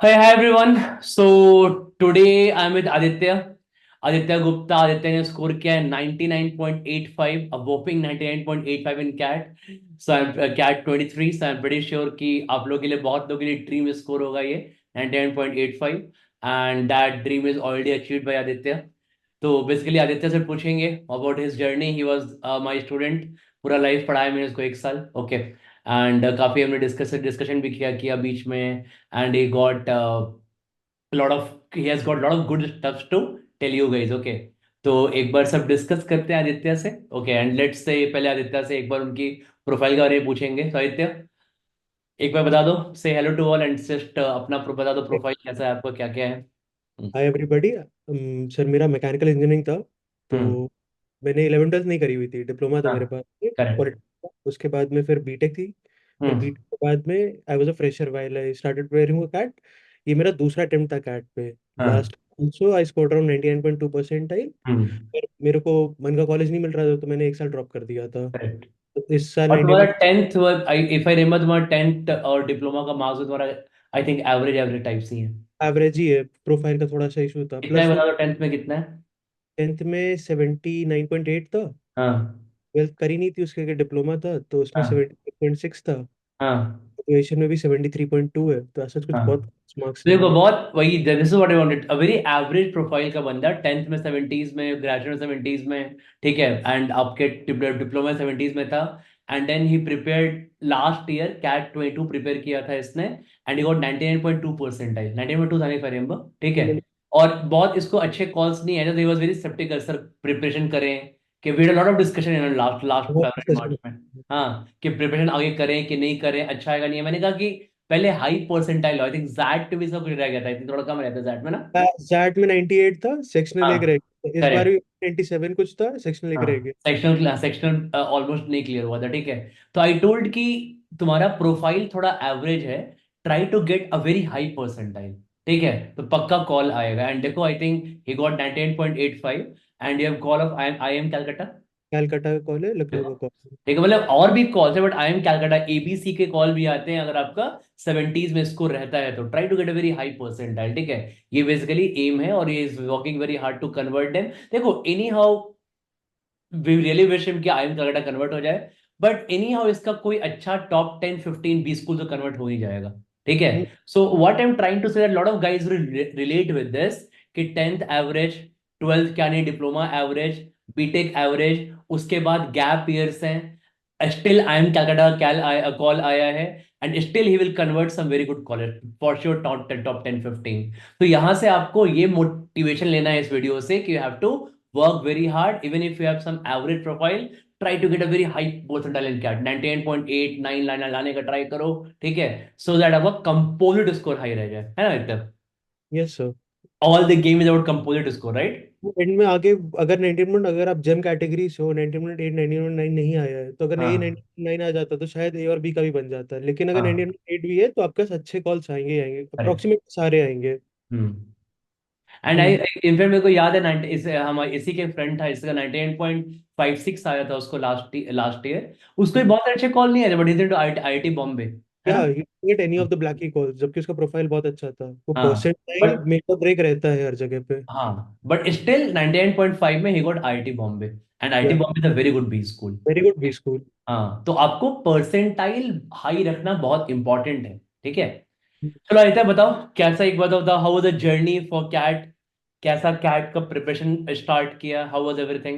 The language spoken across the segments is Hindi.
Hi everyone. So today I'm with Aditya. Aditya Gupta. Aditya ने स्कोर किया है 99.85, a whopping 99.85 in CAT. So I'm CAT 23. So I'm pretty sure कि आप लोगों के लिए बहुत लोगों के लिए ड्रीम स्कोर होगा ये 99.85 and that dream is already achieved by Aditya. तो बेसिकली आदित्य से पूछेंगे about his journey. He was my student. पूरा लाइफ पढ़ाया मैंने उसको 1 साल. ओके. एंड काफी हमने डिस्कशन भी किया बीच में. And he got lot of he has got lot of good stuffs to tell you guys. Okay. तो एक बार सब डिस्कस करते हैं आदित्य से. ओके. एंड लेट्स से पहले आदित्य से एक बार उनकी प्रोफाइल के बारे में पूछेंगे. तो आदित्य एक बार बता दो. Say hello to all and just अपना बता दो प्रोफाइल कैसा है आपका, क्या क्या है. Hi everybody. सर मेरा मैकेनिकल इंजीनियरिंग था। तो हम्म. मैंने 11वीं 12वीं नहीं करी हुई थी, डिप्लोमा था हाँ. मेरे पास करेक्ट. पॉलिटिक्स का। उसके बाद में फिर बीटेक थी। फिर हम्म. बीटेक के बाद में I was a fresher while I started preparing for CAT. ये मेरा दूसरा अटेम्प्ट था कैट पे। हाँ. Last also I scored around 99.2% hmm. पर मेरे को मन का कॉलेज नहीं मिल रहा था, तो मैंने एक साल ड्रॉप कर दिया था। करेक्ट. तो इस साल और तुम्हारा 19। टेंथ, इफ आई रिमेम्बर, तुम्हारा टेंथ और डिप्लोमा का मार्क्स तुम्हारा I think average average type सी है. एवरेज ही है, प्रोफाइल का थोड़ा सा इशू था, कितना है प्लस वो बता दो, टेंथ में कितना है. 10th में 79.8 था। हाँ. 12th करी नहीं थी, उसके डिप्लोमा था तो उसमें हाँ. 78.6 था। हाँ. ग्रेजुएशन में भी 73.2 है, तो ऐसा कुछ हाँ. बहुत मार्क्स नहीं देखो है। बहुत वही, this is what I wanted, a very average profile का बंदा टेंथ में सेवेंटीज में, ग्रेजुएट में सेवेंटीज में. ठीक है. एंड आपके डिप्लोमा सेवेंटीज में था. And then he prepared last year CAT 22 prepare किया था इसने. एंड ही गॉट 99.2 परसेंटाइल, 99.2 था, इफ आई रिमेंबर. ठीक है. और बहुत इसको अच्छे कॉल्स नहीं आए थे. He was very sceptical sir, preparation करें कि we had lot of discussion in last last बहुत फरवरी discussion मार्च में. हाँ, कि प्रिपरेशन आगे करें कि नहीं करें, अच्छा आएगा नहीं है. मैंने कहा कि पहले high percentile, I think XAT पे भी सब कुछ रह गया था, आई थिंक थोड़ा कम रहता है जैट में ना. है। जैट में 98 था, सेक्शनल एक रह हाँ. गया, इस बार भी करेक्ट. 97 कुछ था, सेक्शनल एक रह हाँ. गया। सेक्शनल सेक्शनल ऑलमोस्ट नहीं क्लियर हुआ था. ठीक है. तो आई टोल्ड कि तुम्हारा प्रोफाइल थोड़ा एवरेज है, try to get a very high percentile. ठीक है. तो पक्का कॉल आएगा. एंड देखो I think he got 98.85. And you have call of I M Calcutta. Calcutta का कॉल है, लखनऊ का कॉल है। ठीक है. मतलब और भी कॉल्स है, but I am Calcutta ABC के कॉल भी आते हैं अगर आपका सेवेंटीज में स्कोर रहता है. तो try to get a very high percentile. ठीक है. ये बेसिकली एम है और ये is working very hard to convert them. देखो anyhow we really wish him कि आई एम कैलकाटा कन्वर्ट हो जाए. बट एनी हाउ इसका कोई अच्छा टॉप 10 15 20 स्कूल तो कन्वर्ट हो ही जाएगा. ठीक है. Hmm, so what I am trying to say, lot of guys relate with this कि टेंथ एवरेज, ट्वेल्थ क्या नहीं, डिप्लोमा एवरेज, बीटेक एवरेज, उसके बाद गैप ईयर्स हैं. Still I M Calcutta call आया है. And still he will convert some very good college for sure, top 10 15. तो यहां से आपको ये मोटिवेशन लेना है इस वीडियो से कि you have to work very hard even if you have some average profile. Try to get a very high percentile in CAT. 98.8 9 लाने का ट्राई करो. ठीक है. सो दैट आपका कंपोजिट स्कोर हाई रह जाए, है ना एकदम. Yes sir. All the game is about composite score, right. And में आगे अगर 90 अगर आप जेम कैटेगरी से हो, 90.8 90.9 नहीं आया है, तो अगर ए हाँ. 99 आ जाता तो शायद ए और बी का भी बन जाता है, लेकिन अगर हाँ. 90.8 भी है तो आपके पास अच्छे कॉल्स आएंगे ही आएंगे, करेक्ट. अप्रोक्सीमेट सारे आएंगे। हम्म. And I hmm. इनफैक्ट मेरे को याद है 90 इस हम इसी के फ्रेंड था, इसका 98.56 आया था उसको लास्ट लास्ट ईयर. उसको भी बहुत अच्छे कॉल नहीं आए थे, but is into IIT Bombay, है या ना. He get any of the black की कॉल्स, जबकि उसका प्रोफाइल बहुत अच्छा था। वो हाँ. Percentile but make or break रहता है हर जगह पे। हाँ, बट स्टिल 99.5 में he got IIT Bombay. And IIT या Bombay is a very good B school. Very good B school. हाँ. तो आपको परसेंटाइल हाई रखना बहुत इंपॉर्टेंट है. ठीक है. चलो आदित्य बताओ, कैसा, एक बात बताओ, how was the journey for CAT. कैसा कैट का प्रिपरेशन स्टार्ट किया, हाउ वाज एवरीथिंग.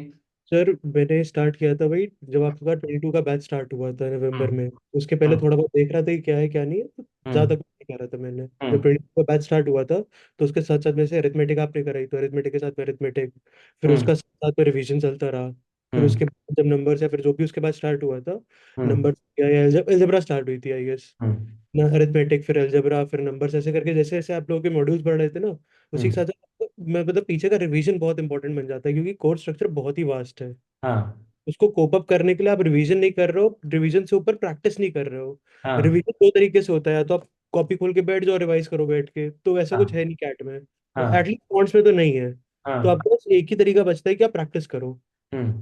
सर मैंने स्टार्ट किया था भाई, जब आपका 22 का बैच स्टार्ट हुआ था नवंबर हम्म. में। उसके पहले हम्म. थोड़ा बहुत देख रहा था कि क्या है क्या नहीं है, तो हम्म. ज़्यादा कुछ नहीं कर रहा था मैंने। जब हम्म. 22 का बैच स्टार्ट हुआ था तो उसके साथ साथ में से अरिथमेटिक आपने कराई, तो अरिथमेटिक के साथ में अरिथमेटिक, फिर हम्म. उसका साथ में रिवीजन चलता रहा। फिर हम्म. उसके बाद जब नंबर्स या फिर जो भी उसके बाद स्टार्ट हुआ था, हम्म. नंबर या एल्जेब्रा स्टार्ट हुई थी आई गेस हम्म. ना, अरिथमेटिक फिर एल्जेब्रा फिर नंबर्स, ऐसे करके जैसे जैसे आप लोगों के मॉड्यूल्स बढ़ रहे थे ना, उसी के हम्म. साथ साथ मैं मतलब पीछे का रिवीजन बहुत इंपॉर्टेंट बन जाता है, क्योंकि कोर्स स्ट्रक्चर बहुत ही वास्ट है। हाँ. उसको कोप अप करने के लिए आप रिवीजन नहीं कर रहे हो, रिवीजन से ऊपर प्रैक्टिस नहीं कर रहे हो। हाँ. रिवीजन दो तरीके से होता है, या तो आप कॉपी खोल के बैठ जाओ रिवाइज करो बैठ के, तो वैसा कुछ हाँ. है नहीं कैट में, हाँ. एटलीस्ट कॉन्ट्स में तो नहीं है। तो हाँ. आपके पास एक ही तरीका बचता है कि आप प्रैक्टिस करो। हम्म.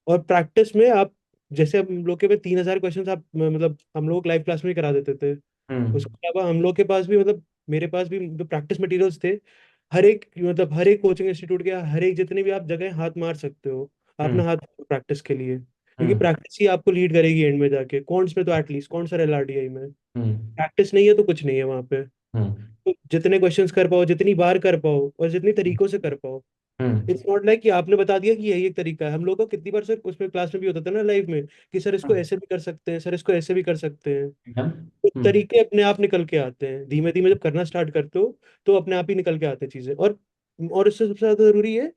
और प्रैक्टिस में आप, जैसे हम लोग के में 3000 क्वेश्चन आप मतलब हम लोग लाइव क्लास में ही करा देते थे। हम्म. उसके अलावा हम लोग के पास भी मतलब मेरे पास भी जो प्रैक्टिस मटेरियल्स थे, हर एक मतलब हर एक कोचिंग इंस्टीट्यूट के हर एक जितने भी आप जगह हाथ मार सकते हो, अपना हम्म। हाथ प्रैक्टिस के लिए, क्योंकि हम्म। प्रैक्टिस ही आपको लीड करेगी एंड में जाके। कॉन्ट्स में तो एटलीस्ट, कौन सा एलआरडीआई में हम्म। प्रैक्टिस नहीं है तो कुछ नहीं है वहां पे। हम्म। तो जितने क्वेश्चंस कर पाओ, जितनी बार कर पाओ, और जितनी तरीकों से कर पाओ। हम्म। इट्स नॉट लाइक कि आपने बता दिया कि यही एक तरीका है। हम लोग को कितनी बार सर उसमें क्लास में भी होता था ना लाइव में, कि सर इसको हम्म। ऐसे भी कर सकते हैं, सर इसको ऐसे भी कर सकते हैं। एकदम। तो हम्म। तरीके अपने आप निकल के आते हैं धीमे धीमे, जब करना स्टार्ट करते हो तो अपने आप ही निकल के आते हैं चीजें। और इससे सबसे ज्यादा जरूरी है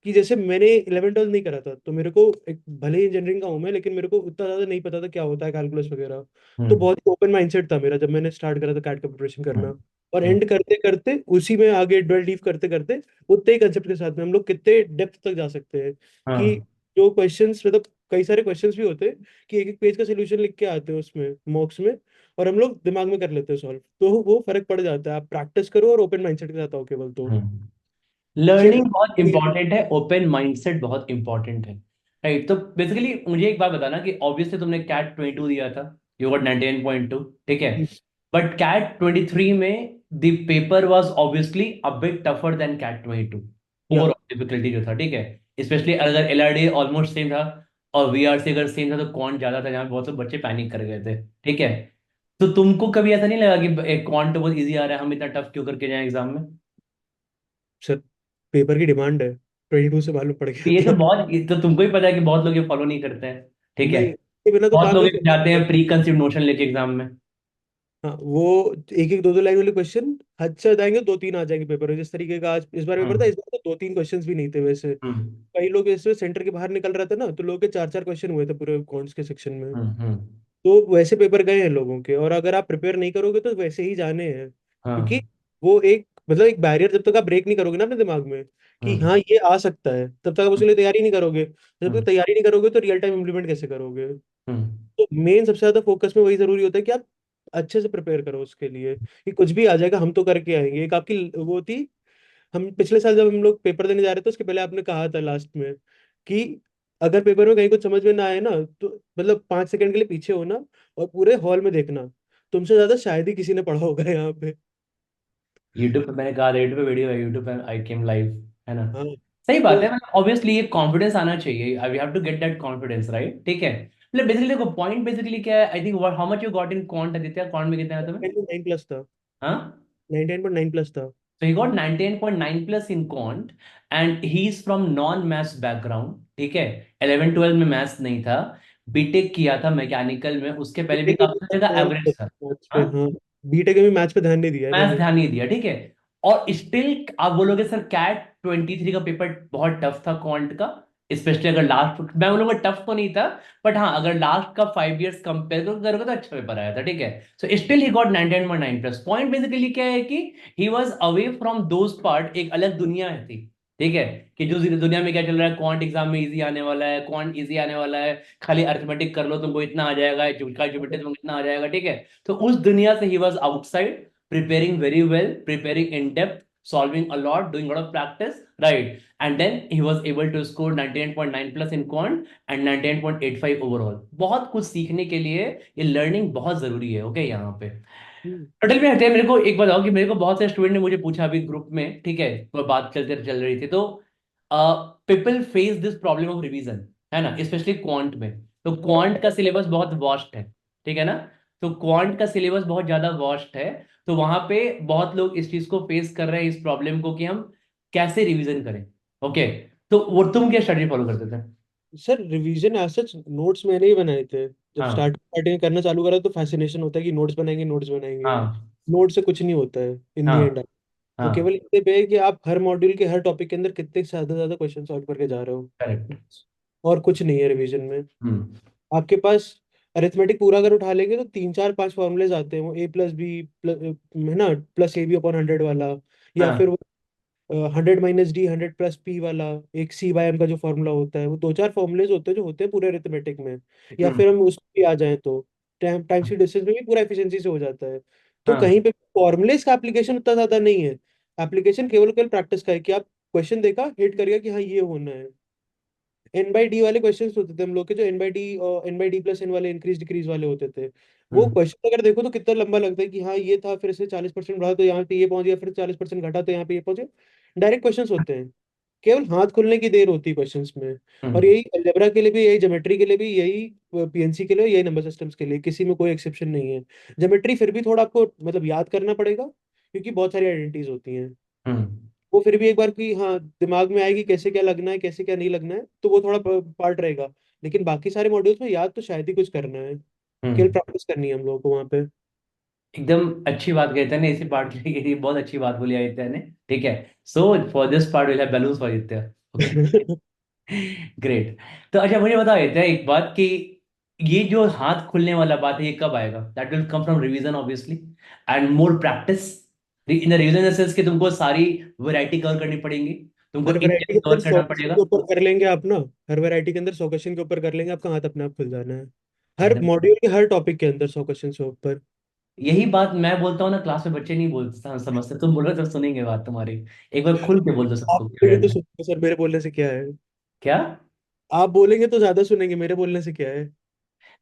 कि जैसे मैंने 11 12 नहीं करा था, तो मेरे को एक, भले ही इंजीनियरिंग का हूँ मैं, लेकिन मेरे को उतना ज्यादा नहीं पता था क्या होता है कैलकुलस वगैरह। तो हम्म। बहुत ही ओपन माइंडसेट था मेरा जब मैंने स्टार्ट करा था कैट का प्रिपरेशन करना। हम्म। और हम्म। एंड करते करते उसी में आगे डल डीप करते करते उतने ही कंसेप्ट के साथ में हम लोग कितने डेप्थ तक जा सकते हैं। कि हाँ। जो क्वेश्चंस मतलब कई सारे क्वेश्चंस भी होते हैं कि एक एक पेज का सोल्यूशन लिख के आते हैं उसमें मॉक्स में, और हम लोग दिमाग में कर लेते हैं सॉल्व। तो वो फर्क पड़ जाता है, आप प्रैक्टिस करो और ओपन माइंडसेट के साथ आओ केवल तो। हम्म। सेम। लर्निंग बहुत इंपॉर्टेंट है, ओपन माइंडसेट बहुत इंपॉर्टेंट है। राइट, तो बेसिकली मुझे एक बात बताना कि ऑब्वियसली तुमने कैट 22 दिया था, यू गॉट 99.2, ठीक है। बट कैट 23 में the paper was obviously a bit tougher than CAT 22। या ओवरऑल डिफिकल्टी जो था, ठीक है। स्पेशली अगर एलआरडी ऑलमोस्ट सेम था और वीआरसी अगर सेम था तो कौन ज्यादा था, जहाँ पे बहुत से बच्चे पैनिक कर गए थे, ठीक है। तो तुमको कभी ऐसा नहीं लगा कि कौन तो बहुत इजी आ रहा है, हम इतना टफ क्यों करके जाए एग्जाम में? सर, पेपर की डिमांड है, 22 से मालूम पड़ तो गया ये तो था। बहुत, ये तो तुमको ही पता है कि बहुत लोग ये फॉलो नहीं करते हैं, ठीक है। नहीं, इसके बिना तो बहुत काम लोग नहीं ये जाते चलेगा। हैं प्री कंसीव नोशन लेके एग्जाम में। हाँ, वो एक एक दो दो लाइन वाले क्वेश्चन हद से हद आएंगे, दो तीन आ जाएंगे पेपर में। जिस तरीके का आज इस बार पेपर था, हम्म। इस बार तो दो तीन क्वेश्चंस भी नहीं थे वैसे। हम्म। कई लोग ऐसे सेंटर के बाहर निकल रहे थे ना, तो लोगों के चार चार क्वेश्चन हुए थे पूरे अकाउंट्स के सेक्शन में। हम्म। हम्म। तो वैसे पेपर गए हैं लोगों के, और अगर आप प्रिपेयर नहीं करोगे तो वैसे ही जाने हैं। क्योंकि हाँ। वो एक मतलब एक बैरियर, जब तक आप ब्रेक नहीं करोगे ना अपने दिमाग में कि हम्म। हाँ ये आ सकता है, तब तक आप उसके लिए तैयारी नहीं करोगे। जब तक हम्म। तैयारी नहीं करोगे तो रियल टाइम इम्प्लीमेंट कैसे करोगे। हम्म। तो मेन सबसे ज्यादा फोकस में वही जरूरी होता है कि आप अच्छे से प्रिपेयर करो उसके लिए, कि कुछ भी आ जाएगा हम तो करके आएंगे। एक आपकी वो थी, हम पिछले साल जब हम लोग पेपर देने जा रहे थे उसके पहले आपने कहा था लास्ट में कि अगर पेपर में कहीं कुछ समझ में ना आए ना, तो मतलब 5 सेकंड के लिए पीछे होना और पूरे हॉल में देखना। तुमसे ज्यादा शायद ही किसी ने पढ़ा होगा यहाँ पे। यूट्यूब पे मैंने कहा, यूट्यूब पे वीडियो है, यूट्यूब पे आई केम लाइव, है ना। हाँ। सही बात तो है, मतलब ऑब्वियसली ये कॉन्फिडेंस आना चाहिए, we have to get that confidence, right, ठीक है। मतलब बेसिकली देखो पॉइंट बेसिकली क्या है, I think how much you got in quant Aditya, quant में कितना है तुम्हें? 9 प्लस था। हाँ। 99.9 प्लस था। So he got 99.9 plus in quant and he's from non-maths background, ठीक है। 11 12 में मैथ्स नहीं था, बीटेक किया था मैकेनिकल में, उसके पहले भी बीटेक में काफी सारी जगह एवरेज था। मैथ्स पे, हाँ, हाँ। बीटेक में भी मैथ्स पे ध्यान नहीं दिया है मैथ्स मैंने। ध्यान नहीं दिया, ठीक है। और स्टिल आप बोलोगे सर कैट 23 का पेपर बहुत टफ था क्वांट का, स्पेशली अगर लास्ट, मैं बोलूंगा टफ तो नहीं था, बट हाँ अगर लास्ट का 5 इयर्स कंपेयर करोगे तो अच्छा पेपर आया था, ठीक है। So still he got 99.9 plus. Point basically क्या है कि he was away from those part, एक अलग दुनिया है थी, ठीक है। कि जो दुनिया में क्या चल रहा है, क्वांट एग्जाम में इजी आने वाला है, क्वांट इजी आने वाला है, खाली अर्थमेटिक कर लो तुमको इतना आ जाएगा, जुटका जुबिटे तुमको इतना आ जाएगा, ठीक है। तो उस दुनिया से he was outside, preparing very well, preparing in depth, solving a lot, doing a lot of practice, right? And then he was able to score 99.9 plus in quant and 99.85 overall. बहुत कुछ सीखने के लिए ये लर्निंग बहुत जरूरी है, ओके, यहाँ पे। हम्म। अटल में हटे, मेरे को एक बताओ कि मेरे को बहुत से स्टूडेंट ने मुझे पूछा अभी ग्रुप में, ठीक है, तो बात चलते चल रही थी, तो people face this problem of revision, है ना, स्पेशली क्वांट में। तो क्वांट का सिलेबस बहुत वास्ट है, ठीक है ना। तो क्वांट का सिलेबस बहुत ज्यादा वास्ट है, तो वहां पे बहुत लोग इस चीज को फेस कर रहे हैं, इस प्रॉब्लम को कि हम कैसे रिवीजन करें, ओके। तो वो तुम क्या स्ट्रेटजी फॉलो करते थे? Sir, revision as such notes मैंने ही बनाए थे। जब हाँ। स्टार्टिंग करना चालू करा तो फैसिनेशन होता है कि नोट्स बनाएंगे, नोट्स बनाएंगे। हाँ। नोट से कुछ नहीं होता है इन दी हाँ। एंड। वो केवल हाँ। इतने पे है कि आप हर मॉड्यूल के हर टॉपिक के अंदर कितने से ज्यादा ज्यादा क्वेश्चन सॉल्व करके जा रहे हो। करेक्ट। और कुछ नहीं है रिवीजन में। हम्म। आपके पास अरिथमेटिक पूरा अगर उठा लेंगे तो तीन चार पांच फॉर्मूलेज आते हैं, वो ए प्लस बी है ना, प्लस ए बी अपॉन 100 वाला, या फिर हाँ। वो 100 - डी 100 + पी वाला, एक C/M का जो फॉर्मूला होता है। वो दो चार फॉर्मूलेज होते हैं जो होते हैं पूरे अरिथमेटिक में। या हम्म। फिर हम उस पे आ जाएं तो टाइम टाइम सी डिस्टेंस में भी पूरा एफिशिएंसी से हो जाता है। तो हाँ। कहीं पे फॉर्मूलेज का एप्लीकेशन उतना ज्यादा नहीं है। एप्लीकेशन केवल केवल प्रैक्टिस का है कि आप क्वेश्चन देखा, हिट करिए कि हाँ ये होना है। N/D वाले क्वेश्चंस होते थे हम लोग के, जो N/D और N/D + N वाले इंक्रीज डिक्रीज वाले होते थे। वो हम्म क्वेश्चन अगर देखो तो कितना लंबा लगता है कि हाँ ये था, फिर से 40% बढ़ा तो यहाँ पे ये पहुंच गया, फिर 40% घटा तो यहाँ पे ये पहुंच गया। डायरेक्ट क्वेश्चंस होते हैं, केवल हाथ खुलने की देर होती है क्वेश्चंस में। और हम्म यही अलजेब्रा के लिए भी, यही ज्योमेट्री के लिए भी, यही पीएनसी के लिए, यही नंबर सिस्टम्स के लिए, किसी में कोई एक्सेप्शन नहीं है। ज्योमेट्री फिर भी थोड़ा आपको मतलब याद करना पड़ेगा, क्योंकि बहुत सारी आइडेंटिटीज होती हैं। हम्म वो फिर भी एक बार की हाँ दिमाग में आएगी कैसे क्या लगना है, कैसे क्या नहीं लगना है, तो वो थोड़ा पार्ट रहेगा। लेकिन बाकी सारे मॉड्यूल्स में याद तो शायद ही कुछ करना है, केवल हम्म प्रैक्टिस करनी है हम लोगों को वहाँ पे। एकदम अच्छी बात कहते हैं ना, इसी पार्ट के लिए बहुत अच्छी बात बोली आदित्य ने। ठीक है, so for this part will have balloons for Aditya. Okay, great. तो अच्छा मुझे बता आदित्य एक बात कि ये जो हाथ खुलने वाला बात है ये कब आएगा? That will come from revision obviously and more practice. In the revision sense कि तुमको सारी वैरायटी कवर करनी पड़ेंगी, तुमको हर इन वैरायटी के डेप्थ अंदर कवर 100 करना क्वेश्चन पड़ेगा। के ऊपर कर लेंगे आप ना। हर वैरायटी के अंदर 100 क्वेश्चन के ऊपर कर लेंगे, आपका हाथ अपने आप खुल जाना है। हर एकदम मॉड्यूल के हर टॉपिक के अंदर 100 क्वेश्चन के ऊपर। यही बात मैं बोलता हूँ ना, क्लास में बच्चे नहीं बोलते समझते, तुम बोलो तो सुनेंगे बात तुम्हारी। एक बार खुल के बोल दो आप सबको क्या बोलेंगे तो करना है। सुनेंगे सर, मेरे बोलने से क्या है। क्या? आप बोलेंगे तो ज्यादा सुनेंगे, मेरे बोलने से क्या है।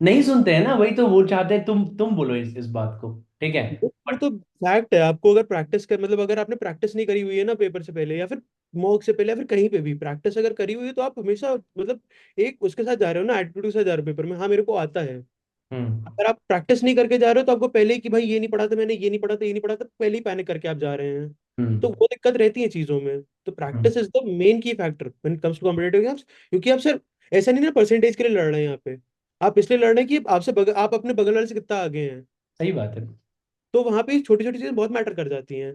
नहीं सुनते हैं ना, वही तो वो चाहते हैं तुम बोलो इस बात को। ठीक है, वो बट तो फैक्ट है। आपको अगर प्रैक्टिस कर मतलब अगर आपने प्रैक्टिस नहीं करी हुई है ना पेपर से पहले, या फिर मॉक से पहले, या फिर कहीं पे भी प्रैक्टिस अगर करी हुई है, तो आप हमेशा मतलब एक उसके साथ जा रहे हो ना, एटीट्यूड के साथ जा रहे हो पेपर में, हाँ मेरे को आता है। हम्म अगर आप प्रैक्टिस नहीं करके जा रहे हो तो आपको पहले ही कि भाई ये नहीं पढ़ा था मैंने, ये नहीं पढ़ा था, ये नहीं पढ़ा था, पहले ही पैनिक करके आप जा रहे हैं। तो हम्म वो दिक्कत रहती है चीजों में। तो hmm practice is the main key factor when it comes to competitive exams. क्योंकि आप सिर्फ ऐसा नहीं ना परसेंटेज के लिए लड़ रहे हैं यहाँ पे, आप इसलिए लड़ रहे हैं कि आप अपने बगल वाले से कितना आगे हैं। सही बात है। तो वहां पे छोटी छोटी चीजें बहुत मैटर कर जाती हैं।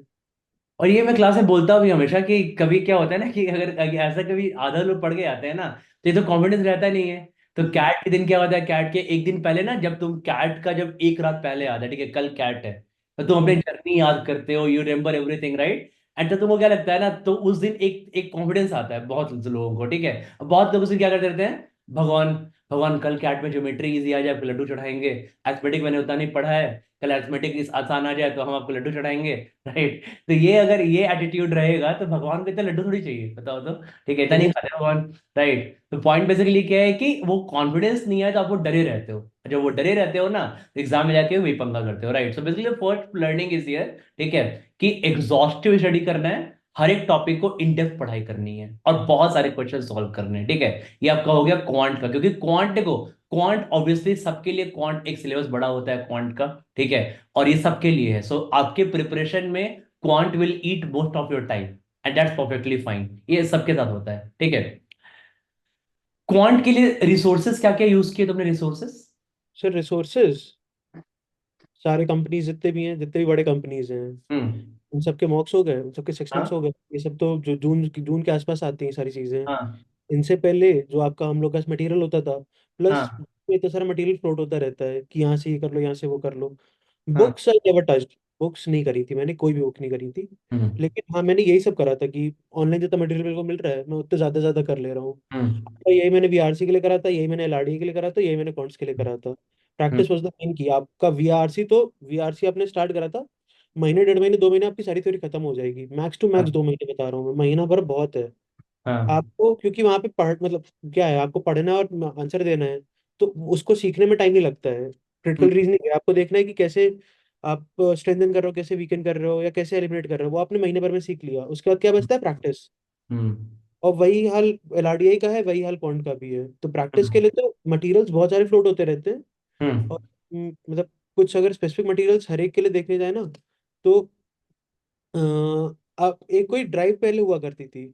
और ये मैं क्लास में बोलता भी हूँ हमेशा कि कभी क्या होता है ना कि अगर ऐसा कभी आधा लोग पढ़ के आते हैं ना, तो ये तो कॉन्फिडेंस रहता नहीं है। तो कैट के दिन क्या होता है, कैट के एक दिन पहले ना, जब तुम कैट का जब एक रात पहले आता है, ठीक है कल कैट है, तो तुम अपनी हम्म। जर्नी याद करते हो, you remember everything right. And तो तुमको क्या लगता है ना, तो उस दिन एक एक कॉन्फिडेंस आता है बहुत लोगों को। ठीक है, बहुत लोग उस दिन क्या करते रहते हैं, भगवान भगवान कल कैट में ज्योमेट्री इजी आ जाए, आपको लड्डू चढ़ाएंगे। एथमेटिक मैंने उतना नहीं पढ़ा है, कल एथमेटिक इस आसान आ जाए तो हम आपको लड्डू चढ़ाएंगे। राइट। तो ये अगर ये एटीट्यूड रहेगा तो भगवान को इतना लड्डू थोड़ी चाहिए, बताओ तो। ठीक है, इतना नहीं वो खाते भगवान। राइट, तो पॉइंट बेसिकली क्या है कि वो कॉन्फिडेंस नहीं है तो आप वो डरे रहते हो। जब वो डरे रहते हो ना, तो एग्जाम में जाके वही पंगा करते हो। Right, so basically first learning is here. ठीक है, कि एग्जॉस्टिव स्टडी करना है, हर एक टॉपिक को इन डेप्थ पढ़ाई करनी है और बहुत सारे क्वेश्चन सॉल्व करने हैं। ठीक है, ये आपका हो गया क्वांट का, क्योंकि क्वांट को क्वांट ऑब्वियसली सबके लिए क्वांट एक सिलेबस बड़ा होता है क्वांट का। ठीक है, और ये सबके लिए है, सो आपके प्रिपरेशन में quant will eat most of your time and that's perfectly fine, ये सबके साथ होता है। ठीक है, क्वांट के लिए रिसोर्सेज क्या क्या यूज किए तुमने रिसोर्सेज? सर रिसोर्सेज सारे कंपनीज जितने भी हैं, जितने भी बड़े कंपनीज हैं, हम्म। उन सबके मॉक्स हो गए, उन सबके सेक्शंस हो हाँ गए। ये सब तो जो जून के आसपास आती हैं सारी चीजें। हाँ इनसे पहले जो आपका हम लोग का मटेरियल होता था, प्लस हाँ इतना सारा मटेरियल फ्लोट होता रहता है कि यहाँ से ये कर लो, यहाँ से वो कर लो। हाँ। Books I never touched. Books नहीं करी थी मैंने, कोई भी बुक नहीं करी थी। हम्म लेकिन हाँ मैंने यही सब करा था कि ऑनलाइन जितना मटेरियल मेरे को मिल रहा है, मैं उतना ज्यादा ज्यादा कर ले रहा हूँ। हम्म तो यही मैंने वीआरसी के लिए करा था, यही मैंने एलआरडी के लिए करा था, यही मैंने कॉन्ट्स के लिए करा था। हम्म प्रैक्टिस वॉज द मेन की। आपका वीआरसी तो वीआरसी आपने स्टार्ट करा था, महीने 1.5 महीने 2 महीने आपकी सारी थ्योरी खत्म हो जाएगी, मैक्स टू मैक्स हाँ 2 महीने बता रहा हूँ मैं, महीना भर बहुत है। हाँ आपको क्योंकि वहां पे पढ़ मतलब क्या है, आपको पढ़ना है और आंसर देना है, तो उसको सीखने में टाइम नहीं लगता है। हम्म क्रिटिकल रीजनिंग है, आपको देखना है कि कैसे आप स्ट्रेंथन कर रहे हो, कैसे वीकन कर रहे हो, या कैसे एलिमिनेट कर रहे हो, वो आपने महीने भर में सीख लिया। उसके बाद क्या बचता है, प्रैक्टिस। हम्म और वही हाल एलआरडीआई का है, वही हाल क्वांट का भी है। तो प्रैक्टिस के हम्म लिए तो मटेरियल्स बहुत सारे फ्लोट होते रहते हैं। और हम्म। मतलब कुछ अगर स्पेसिफिक मटेरियल्स हर एक के लिए देखने जाए ना, तो आप एक कोई ड्राइव पहले हुआ करती थी,